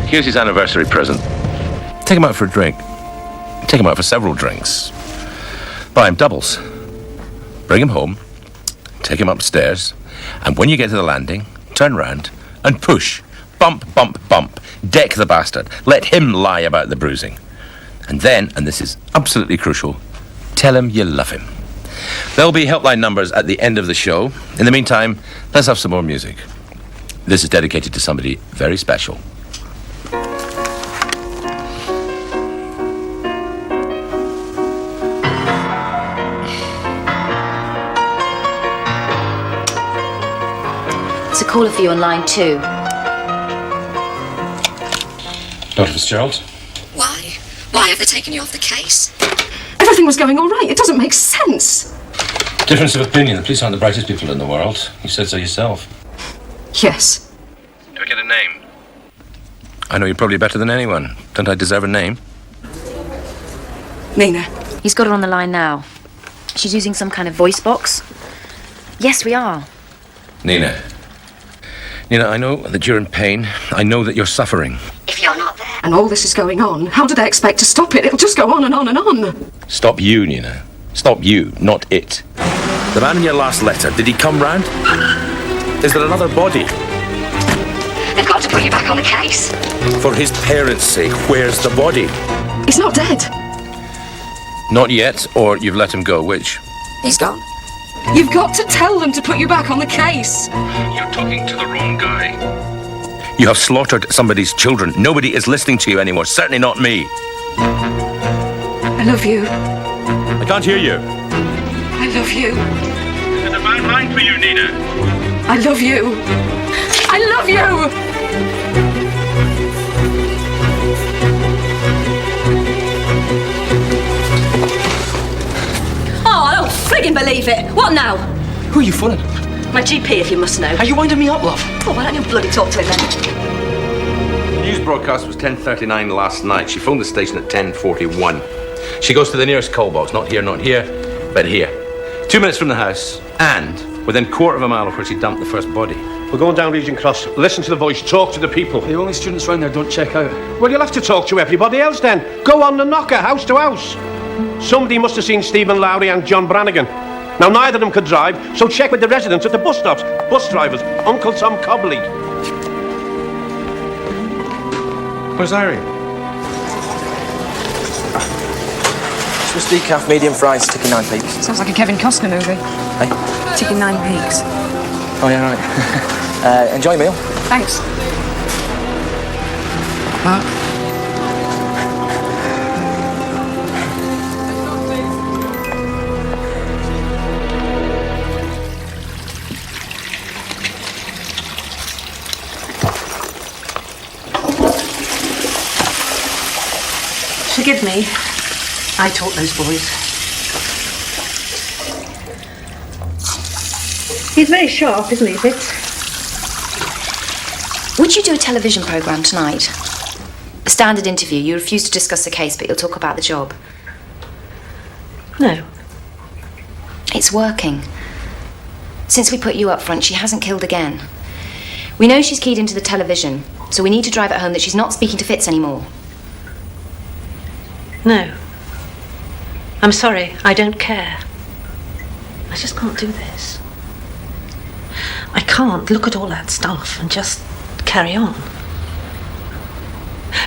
Here's his anniversary present. Take him out for a drink. Take him out for several drinks. Buy him doubles. Bring him home. Take him upstairs. And when you get to the landing, turn round and push. Bump, bump, bump. Deck the bastard. Let him lie about the bruising. And then, and this is absolutely crucial, tell him you love him. There'll be helpline numbers at the end of the show. In the meantime, let's have some more music. This is dedicated to somebody very special.
It's a caller for you on line 2.
Dr. Fitzgerald?
Why? Why have they taken you off the case? Everything was going all right. It doesn't make sense.
Difference of opinion. The police aren't the brightest people in the world. You said so yourself.
Yes.
Do I get a name? I know you probably better than anyone. Don't I deserve a name?
Nina.
He's got her on the line now. She's using some kind of voice box. Yes, we are.
Nina. Nina, I know that you're in pain. I know that you're suffering.
If you're not there and all this is going on, how do they expect to stop it? It'll just go on and on and on.
Stop you, Nina. Stop you, not it. The man in your last letter, did he come round? Is there another body?
They've got to put you back on the case.
For his parents' sake, where's the body?
He's not dead.
Not yet, or you've let him go, which?
He's gone. You've got to tell them to put you back on the case.
You're talking to the wrong guy. You have slaughtered somebody's children. Nobody is listening to you anymore, certainly not me.
I love you.
I can't hear you.
I love you.
It's a bad line for you, Nina.
I love you. I love you.
Oh, I don't friggin' believe it. What now?
Who are you phoning?
My GP, if you must know.
Are you winding me up, love?
Oh, why don't you bloody talk to him then?
The news broadcast was 10:39 last night. She phoned the station at 10:41. She goes to the nearest call box. Not here, but here. 2 minutes from the house, and within quarter of a mile of where she dumped the first body.
We're going down Regent Cross. Listen to the voice. Talk to the people.
The only students round there don't check out.
Well, you'll have to talk to everybody else then. Go on the knocker, house to house. Somebody must have seen Stephen Lowry and John Brannigan. Now, neither of them could drive, so check with the residents at the bus stops. Bus drivers. Uncle Tom Cobley.
Where's Irene?
Swiss decaf, medium fries, ticking 9 peaks.
Sounds like a Kevin Costner movie.
Hey?
Ticking 9 peaks.
Oh, yeah, right. Enjoy your meal.
Thanks.
Forgive me. I taught those boys.
He's very sharp, isn't he, Fitz?
Would you do a television programme tonight? A standard interview. You refuse to discuss the case, but you'll talk about the job.
No.
It's working. Since we put you up front, she hasn't killed again. We know she's keyed into the television, so we need to drive it home that she's not speaking to Fitz anymore.
No. I'm sorry, I don't care. I just can't do this. I can't look at all that stuff and just carry on.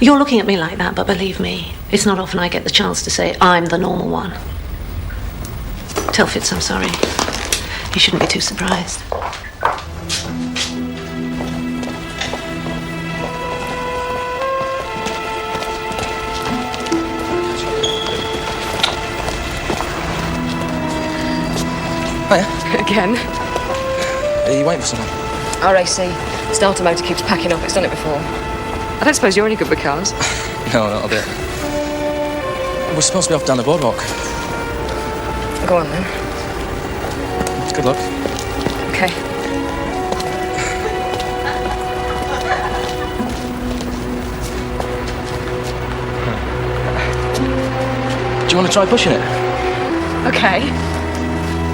You're looking at me like that, but believe me, it's not often I get the chance to say I'm the normal one. Tell Fitz I'm sorry. He shouldn't be too surprised.
Hiya.
Again?
Are you waiting for someone?
RAC. Starter motor keeps packing up. It's done it before. I don't suppose you're any good with cars.
No, not a bit. We're supposed to be off down the boardwalk.
Go on then.
Good luck.
Okay.
Do you want to try pushing it?
Okay.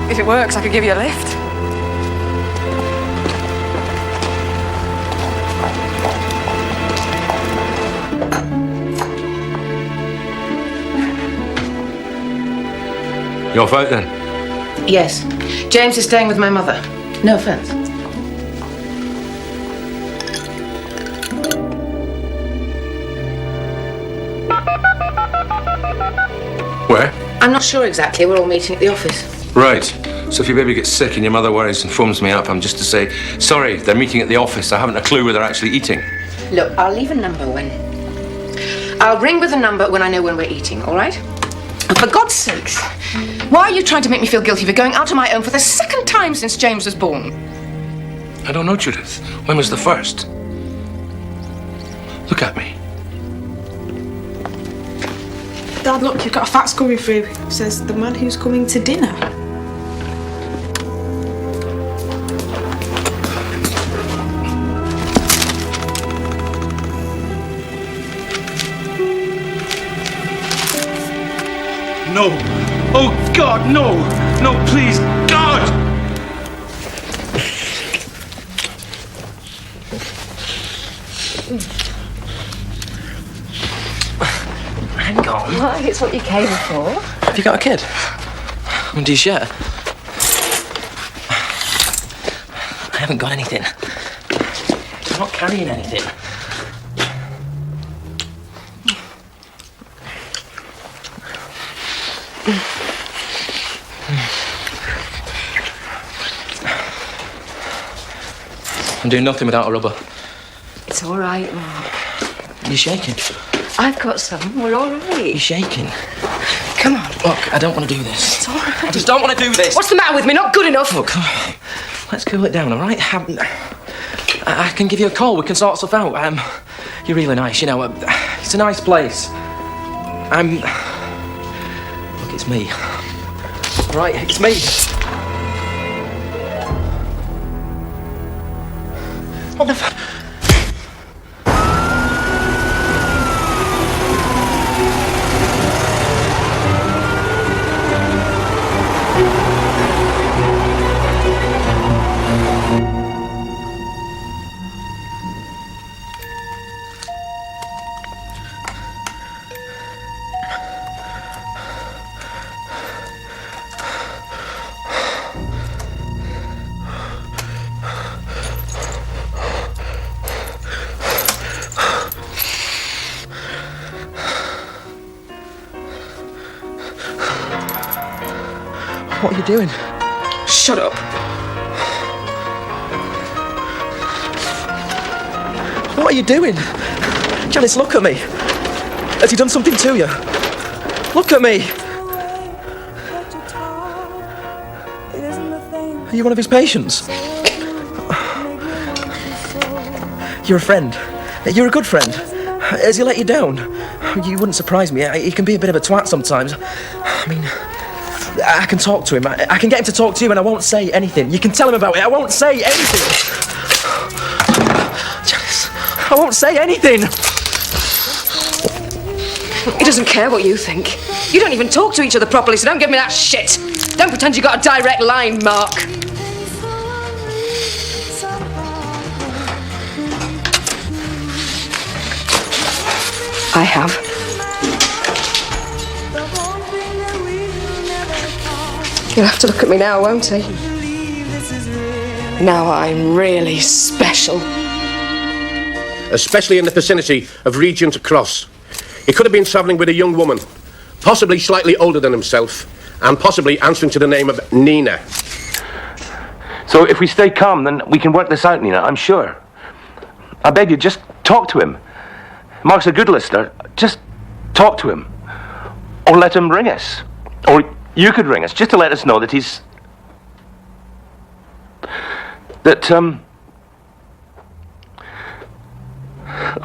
If it works, I could give you a lift.
You off out then?
Yes. James is staying with my mother. No offence.
Where?
I'm not sure exactly. We're all meeting at the office.
Right. So if your baby gets sick and your mother worries and phones me up, I'm just to say, sorry, they're meeting at the office. I haven't a clue where they're actually eating.
Look, I'll leave a number when... I'll ring with a number when I know when we're eating, all right? And for God's sakes, why are you trying to make me feel guilty for going out on my own for the second time since James was born?
I don't know, Judith. When was the first? Look at me.
Dad, look, you've got a fax coming through. It says the man who's coming to dinner.
No. Oh, God, no. No, please, God!
Hang on.
Why? It's what you came for.
Have you got a kid? When do you share? I haven't got anything. I'm not carrying anything. I'm doing nothing without a rubber.
It's all right, Mark.
You're shaking.
I've got some. We're all right.
You're shaking.
Come on.
Look, I don't want to do this.
It's all right.
I just don't want to do this.
What's the matter with me? Not good enough?
Look, let's cool it down, all right? I can give you a call. We can sort stuff out. You're really nice, you know. It's a nice place. Look, it's me. All right, it's me. What the fuck? What are you doing?
Shut up.
What are you doing? Janice, look at me. Has he done something to you? Look at me. Are you one of his patients? You're a friend. You're a good friend. Has he let you down? You wouldn't surprise me. He can be a bit of a twat sometimes. I mean, I can talk to him. I can get him to talk to you and I won't say anything. You can tell him about it. I won't say anything. Janice, I won't say anything.
He doesn't care what you think. You don't even talk to each other properly, so don't give me that shit. Don't pretend you got a direct line, Mark. I have. He'll have to look at me now, won't he? Now I'm really special.
Especially in the vicinity of Regent Cross. He could have been travelling with a young woman, possibly slightly older than himself, and possibly answering to the name of Nina.
So if we stay calm, then we can work this out, Nina, I'm sure. I beg you, just talk to him. Mark's a good listener. Just talk to him. Or let him ring us. Or you could ring us, just to let us know that he's... I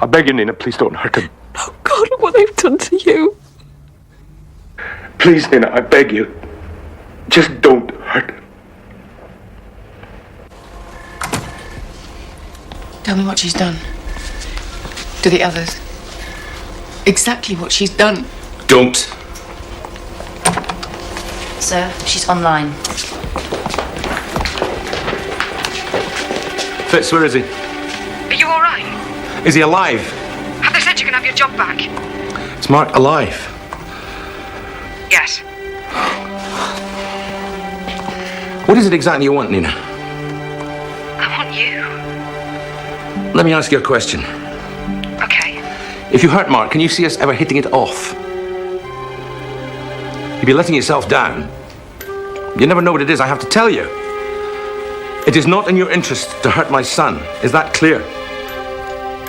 beg you, Nina, please don't hurt him.
Oh, God, what they've done to you.
Please, Nina, I beg you. Just don't hurt him.
Tell me what she's done. To the others. Exactly what she's done.
Don't.
Sir, she's online.
Fitz, where is he?
Are you all right?
Is he alive?
Have they said you can have your job back?
Is Mark alive?
Yes.
What is it exactly you want, Nina?
I want you.
Let me ask you a question.
Okay.
If you hurt Mark, can you see us ever hitting it off? You'd be letting yourself down. You never know what it is, I have to tell you. It is not in your interest to hurt my son. Is that clear?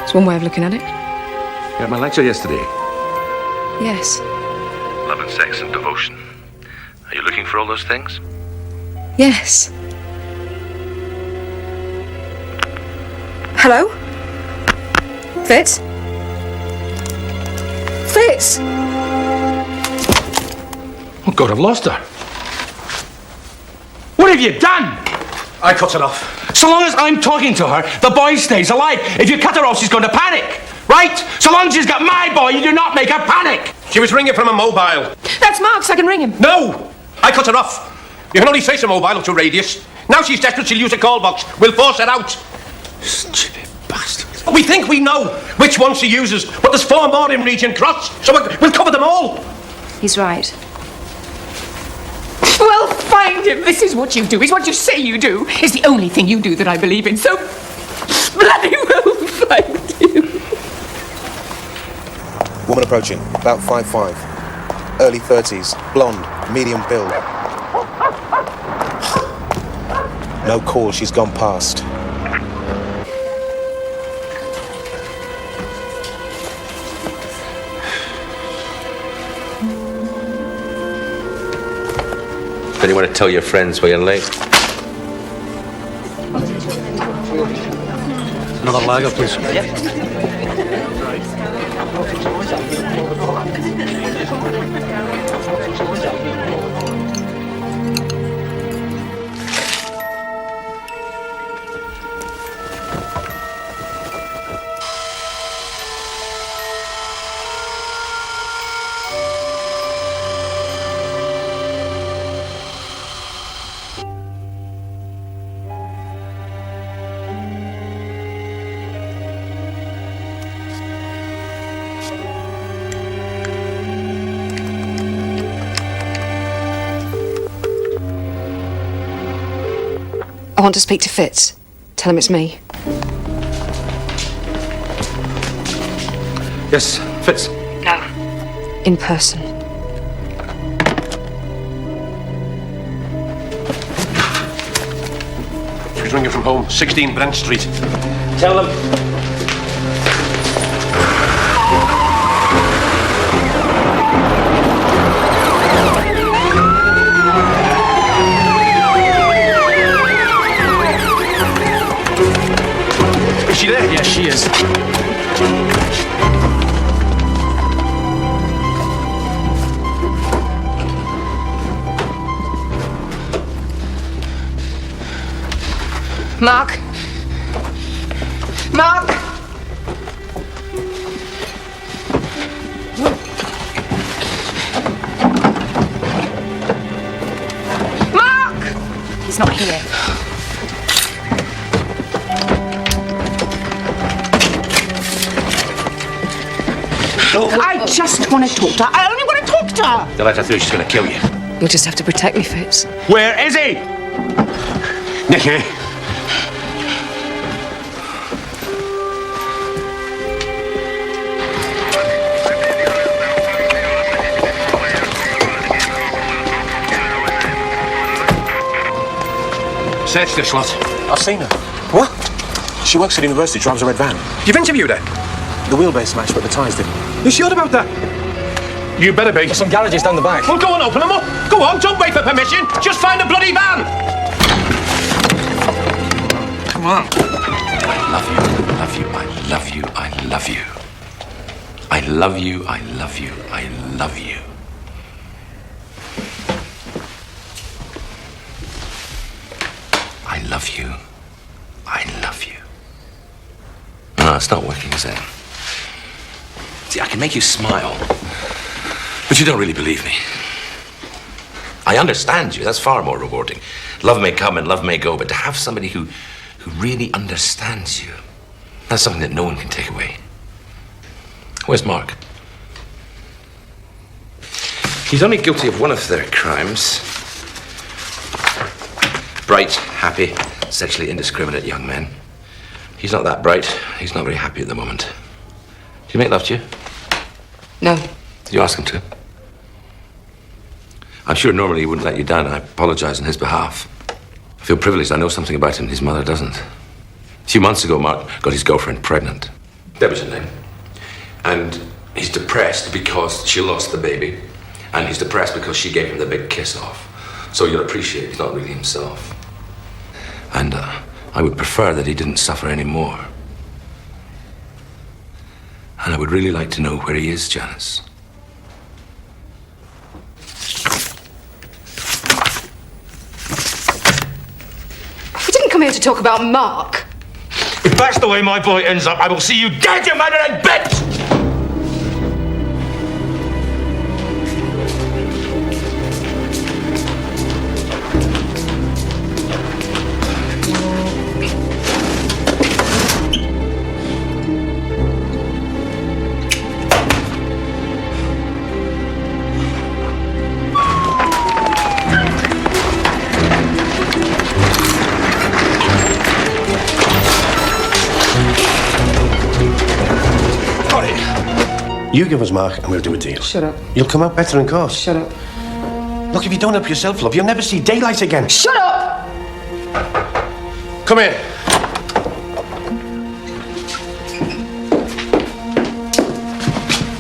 It's one way of looking at it.
You had my lecture yesterday.
Yes.
Love and sex and devotion. Are you looking for all those things?
Yes. Hello? Fitz? Fitz!
Oh, God, I've lost her. What have you done?
I cut her off.
So long as I'm talking to her, the boy stays alive. If you cut her off, she's going to panic. Right? So long as she's got my boy, you do not make her panic.
She was ringing from a mobile.
That's Mark's, I can ring him.
No! I cut her off. You can only trace a mobile up to radius. Now she's desperate, she'll use a call box. We'll force her out.
Stupid bastard.
We think we know which one she uses, but there's 4 more in Region Cross, so we'll cover them all.
He's right.
Well, find him. This is what you do. It's what you say you do. It's the only thing you do that I believe in. So bloody well find him.
Woman approaching, about 5'5", early 30s, blonde, medium build. No call, she's gone past.
Then you want to tell your friends why you're late?
Another lager, please.
I want to speak to Fitz. Tell him it's me.
Yes, Fitz.
No. In person.
She was ringing from home, 16 Brent Street.
Tell them.
Is she there? Yes, she is.
Mark. Mark. Mark! He's not here. I just want to talk to her. I only want to talk to her.
Don't let her through, she's going to kill you.
You'll just have to protect me, Fitz.
Where is he? Nicky.
Search this lot.
I've seen her. What? She works at university, drives a red van.
You've interviewed her?
The wheelbase smashed, but the tyres didn't.
You sure about that? You better be.
There's some garages down the back.
Well, go on, open them up. Go on, don't wait for permission. Just find the bloody van.
Come on. I love you, I love you, I love you, I love you. I love you, I love you, I love you. I love you. I love you. No, it's not working, is it? See, I can make you smile, but you don't really believe me. I understand you. That's far more rewarding. Love may come and love may go, but to have somebody who really understands you, that's something that no one can take away. Where's Mark? He's only guilty of one of their crimes. Bright, happy, sexually indiscriminate young men. He's not that bright. He's not very happy at the moment. Did he make love to you?
No.
Did you ask him to? I'm sure normally he wouldn't let you down. I apologize on his behalf. I feel privileged. I know something about him his mother doesn't. A few months ago, Mark got his girlfriend pregnant. That was her name. And he's depressed because she lost the baby. And he's depressed because she gave him the big kiss off. So you'll appreciate he's not really himself. And I would prefer that he didn't suffer any more. And I would really like to know where he is, Janice.
We didn't come here to talk about Mark.
If that's the way my boy ends up, I will see you dead, you mother and bitch!
You give us Mark and we'll do a deal.
Shut up.
You'll come out better in court.
Shut up.
Look, if you don't help yourself, love, you'll never see daylight again.
Shut up!
Come here.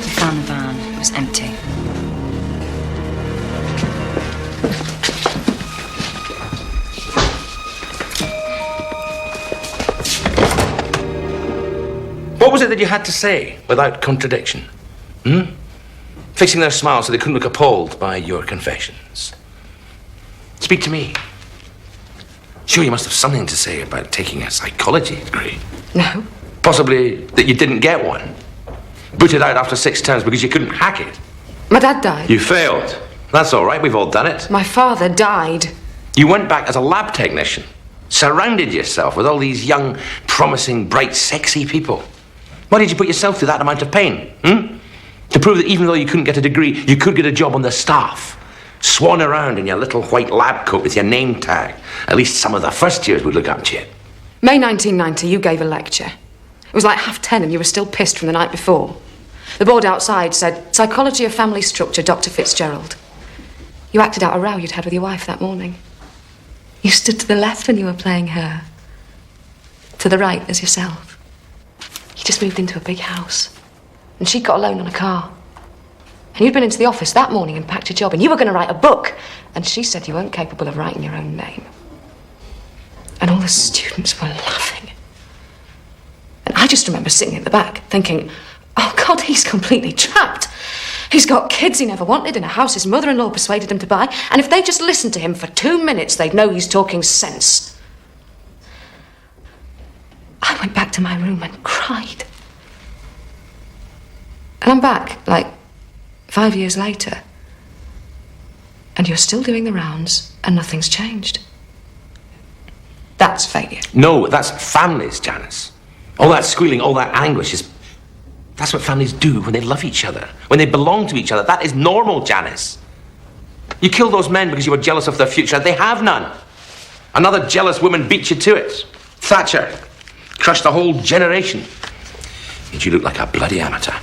We found the van. It was empty.
What was it that you had to say without contradiction? Fixing their smiles so they couldn't look appalled by your confessions. Speak to me. Sure, you must have something to say about taking a psychology degree.
No.
Possibly that you didn't get one. Booted out after 6 terms because you couldn't hack it.
My dad died.
You failed. That's all right, we've all done it.
My father died.
You went back as a lab technician. Surrounded yourself with all these young, promising, bright, sexy people. Why did you put yourself through that amount of pain? To prove that even though you couldn't get a degree, you could get a job on the staff. Swan around in your little white lab coat with your name tag. At least some of the first years would look up to you.
May 1990, you gave a lecture. It was like 10:30 and you were still pissed from the night before. The board outside said, Psychology of Family Structure, Dr. Fitzgerald. You acted out a row you'd had with your wife that morning. You stood to the left when you were playing her. To the right as yourself. You just moved into a big house. And she got a loan on a car. And you'd been into the office that morning and packed your job, and you were going to write a book. And she said you weren't capable of writing your own name. And all the students were laughing. And I just remember sitting at the back thinking, oh God, he's completely trapped. He's got kids he never wanted in a house his mother-in-law persuaded him to buy. And if they just listened to him for 2 minutes, they'd know he's talking sense. I went back to my room and cried. And I'm back, like, 5 years later. And you're still doing the rounds, and nothing's changed. That's failure.
No, that's families, Janice. All that squealing, all that anguish is... That's what families do when they love each other, when they belong to each other. That is normal, Janice. You killed those men because you were jealous of their future. They have none. Another jealous woman beat you to it. Thatcher crushed a whole generation. Made you look like a bloody amateur.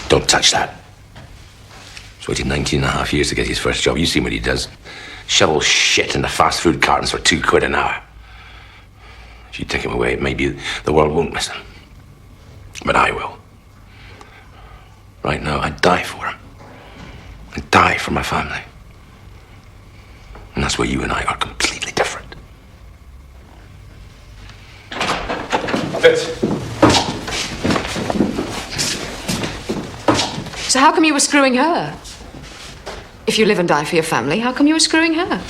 Don't touch that. He's waited 19 and a half years to get his first job. You've seen what he does. Shovel shit in the fast food cartons for £2 an hour. If you take him away, maybe the world won't miss him. But I will. Right now, I'd die for him. I'd die for my family. And that's where you and I are completely different.
Fitz.
So how come you were screwing her? If you live and die for your family, how come you were screwing her?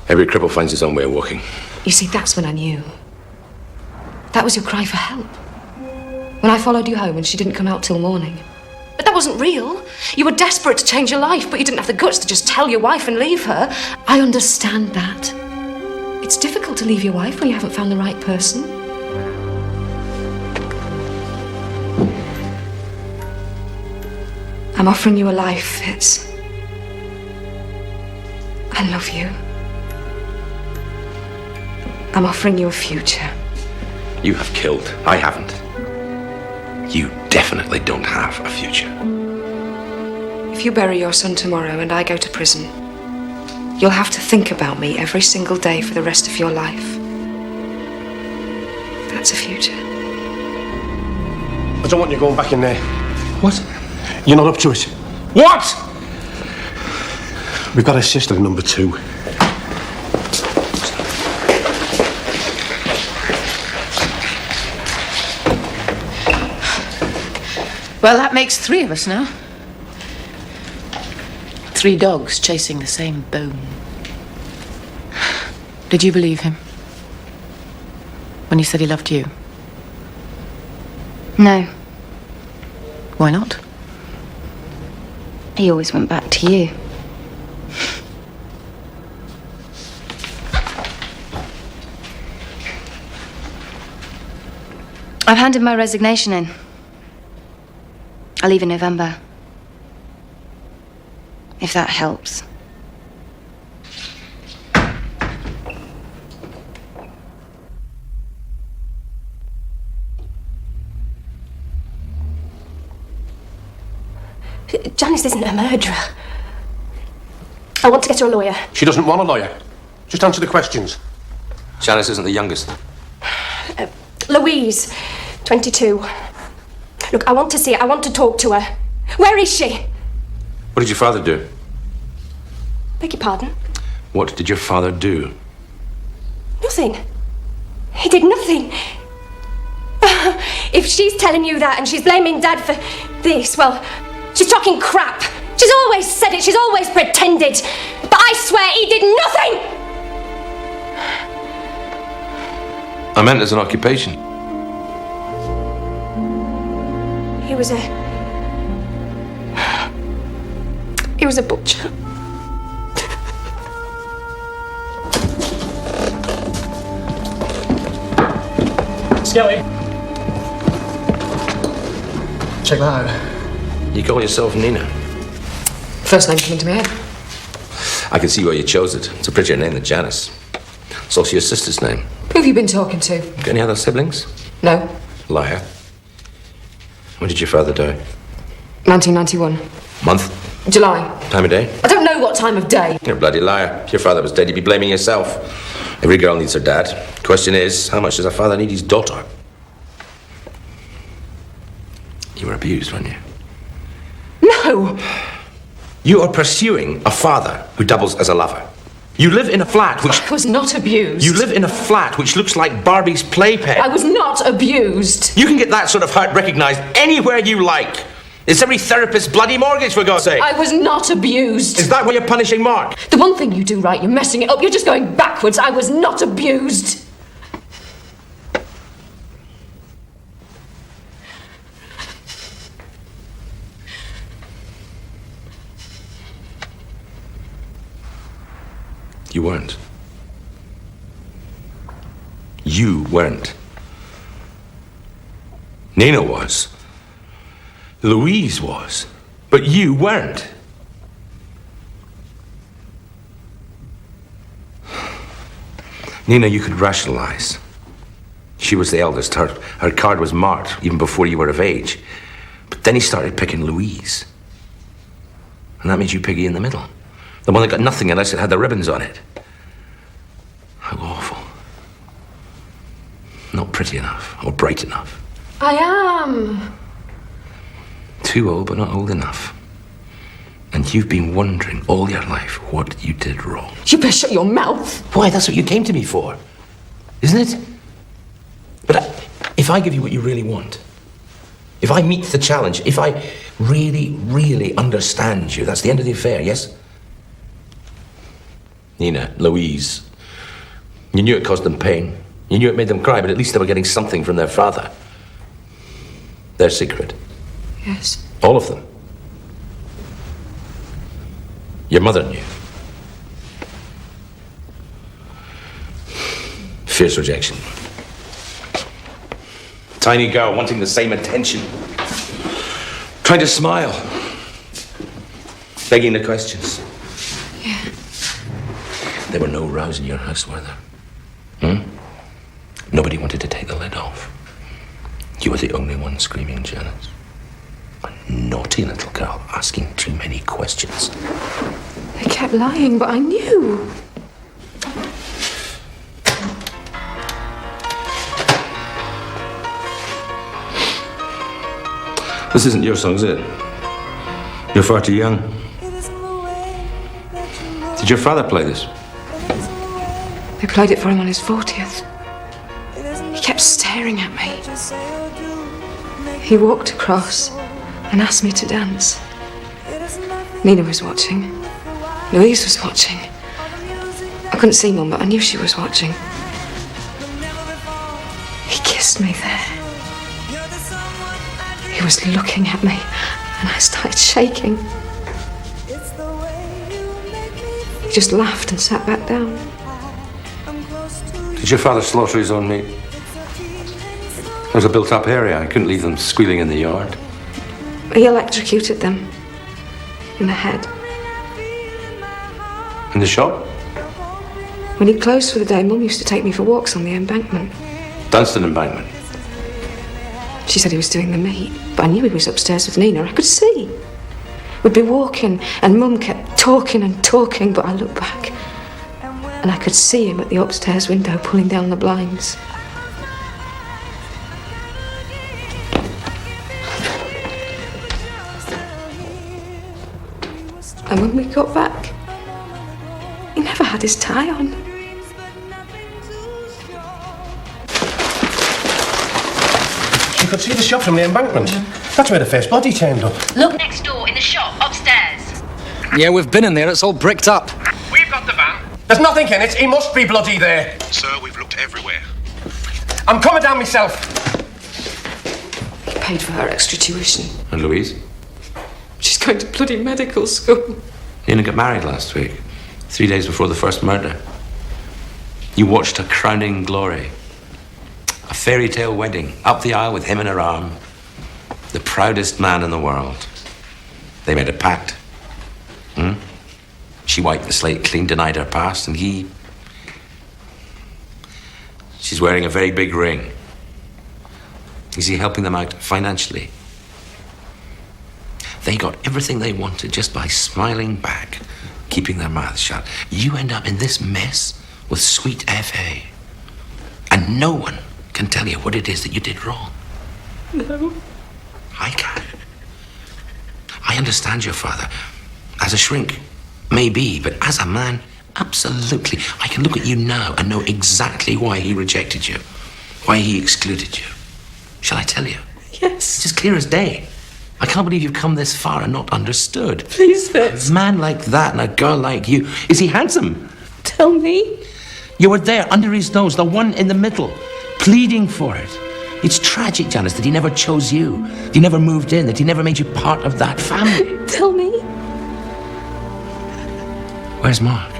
Every cripple finds his own way of walking.
You see, that's when I knew. That was your cry for help. When I followed you home and she didn't come out till morning. But that wasn't real. You were desperate to change your life, but you didn't have the guts to just tell your wife and leave her. I understand that. It's difficult to leave your wife when you haven't found the right person. I'm offering you a life, Fitz. I love you. I'm offering you a future.
You have killed. I haven't. You definitely don't have a future.
If you bury your son tomorrow and I go to prison, you'll have to think about me every single day for the rest of your life. That's a future.
I don't want you going back in there.
What?
You're not up to it. What? We've got a sister in number 2.
Well, that makes 3 of us now. 3 dogs chasing the same bone. Did you believe him? When he said he loved you?
No.
Why not?
He always went back to you. I've handed my resignation in. I leave in November. If that helps.
Janice isn't a murderer. I want to get her a lawyer.
She doesn't want a lawyer. Just answer the questions.
Janice isn't the youngest.
Louise, 22. Look, I want to see her. I want to talk to her. Where is she?
What did your father do?
Beg your pardon?
What did your father do?
Nothing. He did nothing. If she's telling you that and she's blaming Dad for this, well, she's talking crap. She's always said it. She's always pretended. But I swear he did nothing.
I meant as an occupation.
He was a butcher.
Skelly. Check that out.
You call yourself Nina?
First name coming to my head.
I can see why you chose it. It's a prettier name than Janice. It's also your sister's name.
Who have you been talking to?
Got any other siblings?
No.
Liar. When did your father die?
1991.
Month?
July.
Time of day?
I don't know what time of day.
You're a bloody liar. If your father was dead, you'd be blaming yourself. Every girl needs her dad. Question is, how much does a father need his daughter? You were abused, weren't you?
No!
You are pursuing a father who doubles as a lover. You live in a flat which...
I was not abused.
You live in a flat which looks like Barbie's playpen.
I was not abused.
You can get that sort of hurt recognised anywhere you like. It's every therapist's bloody mortgage, for God's sake.
I was not abused.
Is that why you're punishing Mark?
The one thing you do right, you're messing it up. You're just going backwards. I was not abused.
You weren't. You weren't. Nina was. Louise was. But you weren't. Nina, you could rationalize. She was the eldest. Her card was marked even before you were of age. But then he started picking Louise. And that made you piggy in the middle. The one that got nothing unless it had the ribbons on it. How awful. Not pretty enough or bright enough.
I am.
Too old, but not old enough. And you've been wondering all your life what you did wrong.
You better shut your mouth.
Why, that's what you came to me for. Isn't it? But if I give you what you really want, if I meet the challenge, if I really, really understand you, that's the end of the affair, yes? Nina, Louise, you knew it caused them pain. You knew it made them cry, but at least they were getting something from their father. Their secret.
Yes.
All of them. Your mother knew. Fierce rejection. Tiny girl wanting the same attention. Trying to smile. Begging the questions.
Yeah.
There were no rows in your house, were there? Nobody wanted to take the lid off. You were the only one screaming jealous. A naughty little girl asking too many questions.
They kept lying, but I knew.
This isn't your song, is it? You're far too young. Did your father play this?
They played it for him on his 40th. He kept staring at me. He walked across and asked me to dance. Nina was watching. Louise was watching. I couldn't see Mum, but I knew she was watching. He kissed me there. He was looking at me, and I started shaking. He just laughed and sat back down.
Did your father slaughter his own meat? It was a built-up area. I couldn't leave them squealing in the yard.
He electrocuted them in the head.
In the shop?
When he closed for the day, Mum used to take me for walks on the embankment.
Dunstan Embankment.
She said he was doing the meat, but I knew he was upstairs with Nina. I could see. We'd be walking, and Mum kept talking and talking, but I looked back, and I could see him at the upstairs window pulling down the blinds. And when we got back, he never had his tie on.
You could see the shop from the embankment. That's where the first body turned up.
Look next door in the shop, upstairs.
Yeah, we've been in there. It's all bricked up.
We've got the van. There's nothing in it. He must be bloody there.
Sir, we've looked everywhere.
I'm coming down myself.
He paid for her extra tuition.
And Louise?
She's going to bloody medical school.
Nina got married last week, 3 days before the first murder. You watched her crowning glory. A fairy tale wedding, up the aisle with him in her arm. The proudest man in the world. They made a pact. She wiped the slate clean, denied her past, and he... She's wearing a very big ring. Is he helping them out financially? They got everything they wanted just by smiling back, keeping their mouths shut. You end up in this mess with sweet F.A. And no one can tell you what it is that you did wrong.
No.
I can. I understand your father. As a shrink, maybe, but as a man, absolutely. I can look at you now and know exactly why he rejected you, why he excluded you. Shall I tell you?
Yes.
It's as clear as day. I can't believe you've come this far and not understood.
Please, Fitz.
A man like that and a girl like you. Is he handsome?
Tell me.
You were there, under his nose, the one in the middle, pleading for it. It's tragic, Janice, that he never chose you. That he never moved in, that he never made you part of that family.
Tell me.
Where's Mark?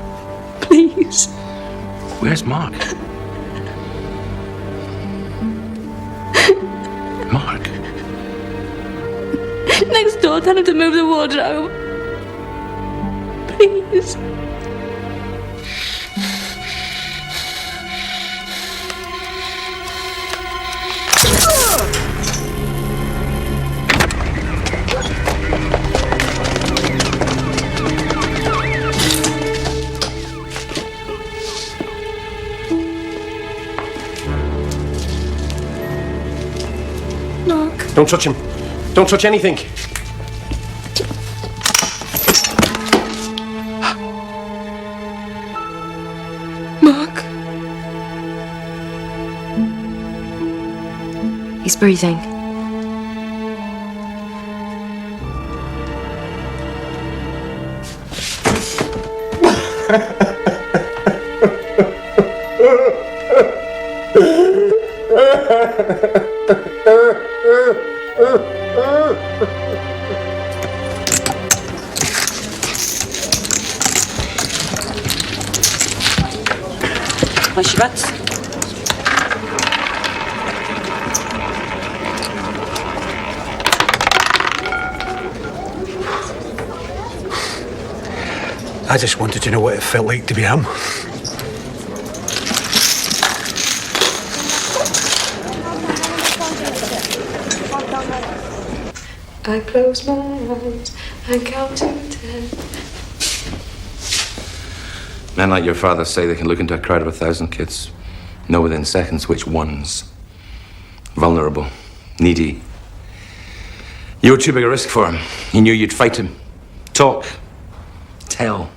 Please.
Where's Mark? Mark?
Next door, tell him to move the wardrobe. Please.
Mark. Don't touch him. Don't touch anything.
Mark.
He's breathing.
Proszę bardzo.
I just wanted to know what it felt like to be him.
I close my eyes and count to 10.
Men like your father say they can look into a crowd of 1,000 kids, know within seconds which ones. Vulnerable, needy. You were too big a risk for him. He knew you'd fight him. Talk. Tell.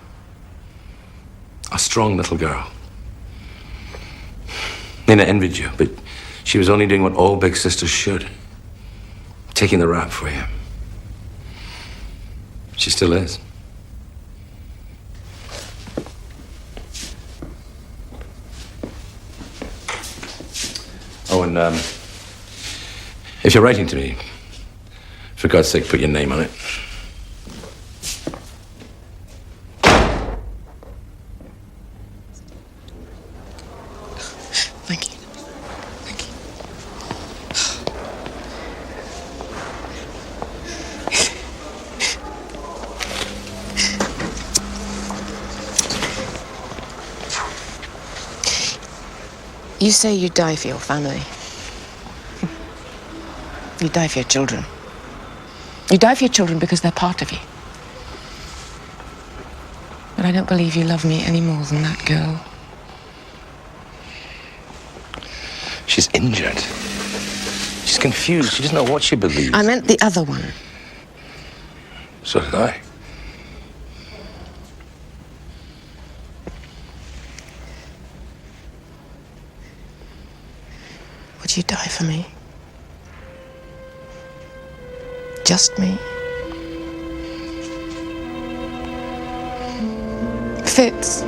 A strong little girl. Nina envied you, but she was only doing what all big sisters should. Taking the rap for you. She still is. Oh, and if you're writing to me, for God's sake, put your name on it.
Thank you. You say you'd die for your family. You'd die for your children. You die for your children because they're part of you. But I don't believe you love me any more than that girl.
She's injured. She's confused. She doesn't know what she believes.
I meant the other one.
So did I.
Would you die for me? Just me? Fitz.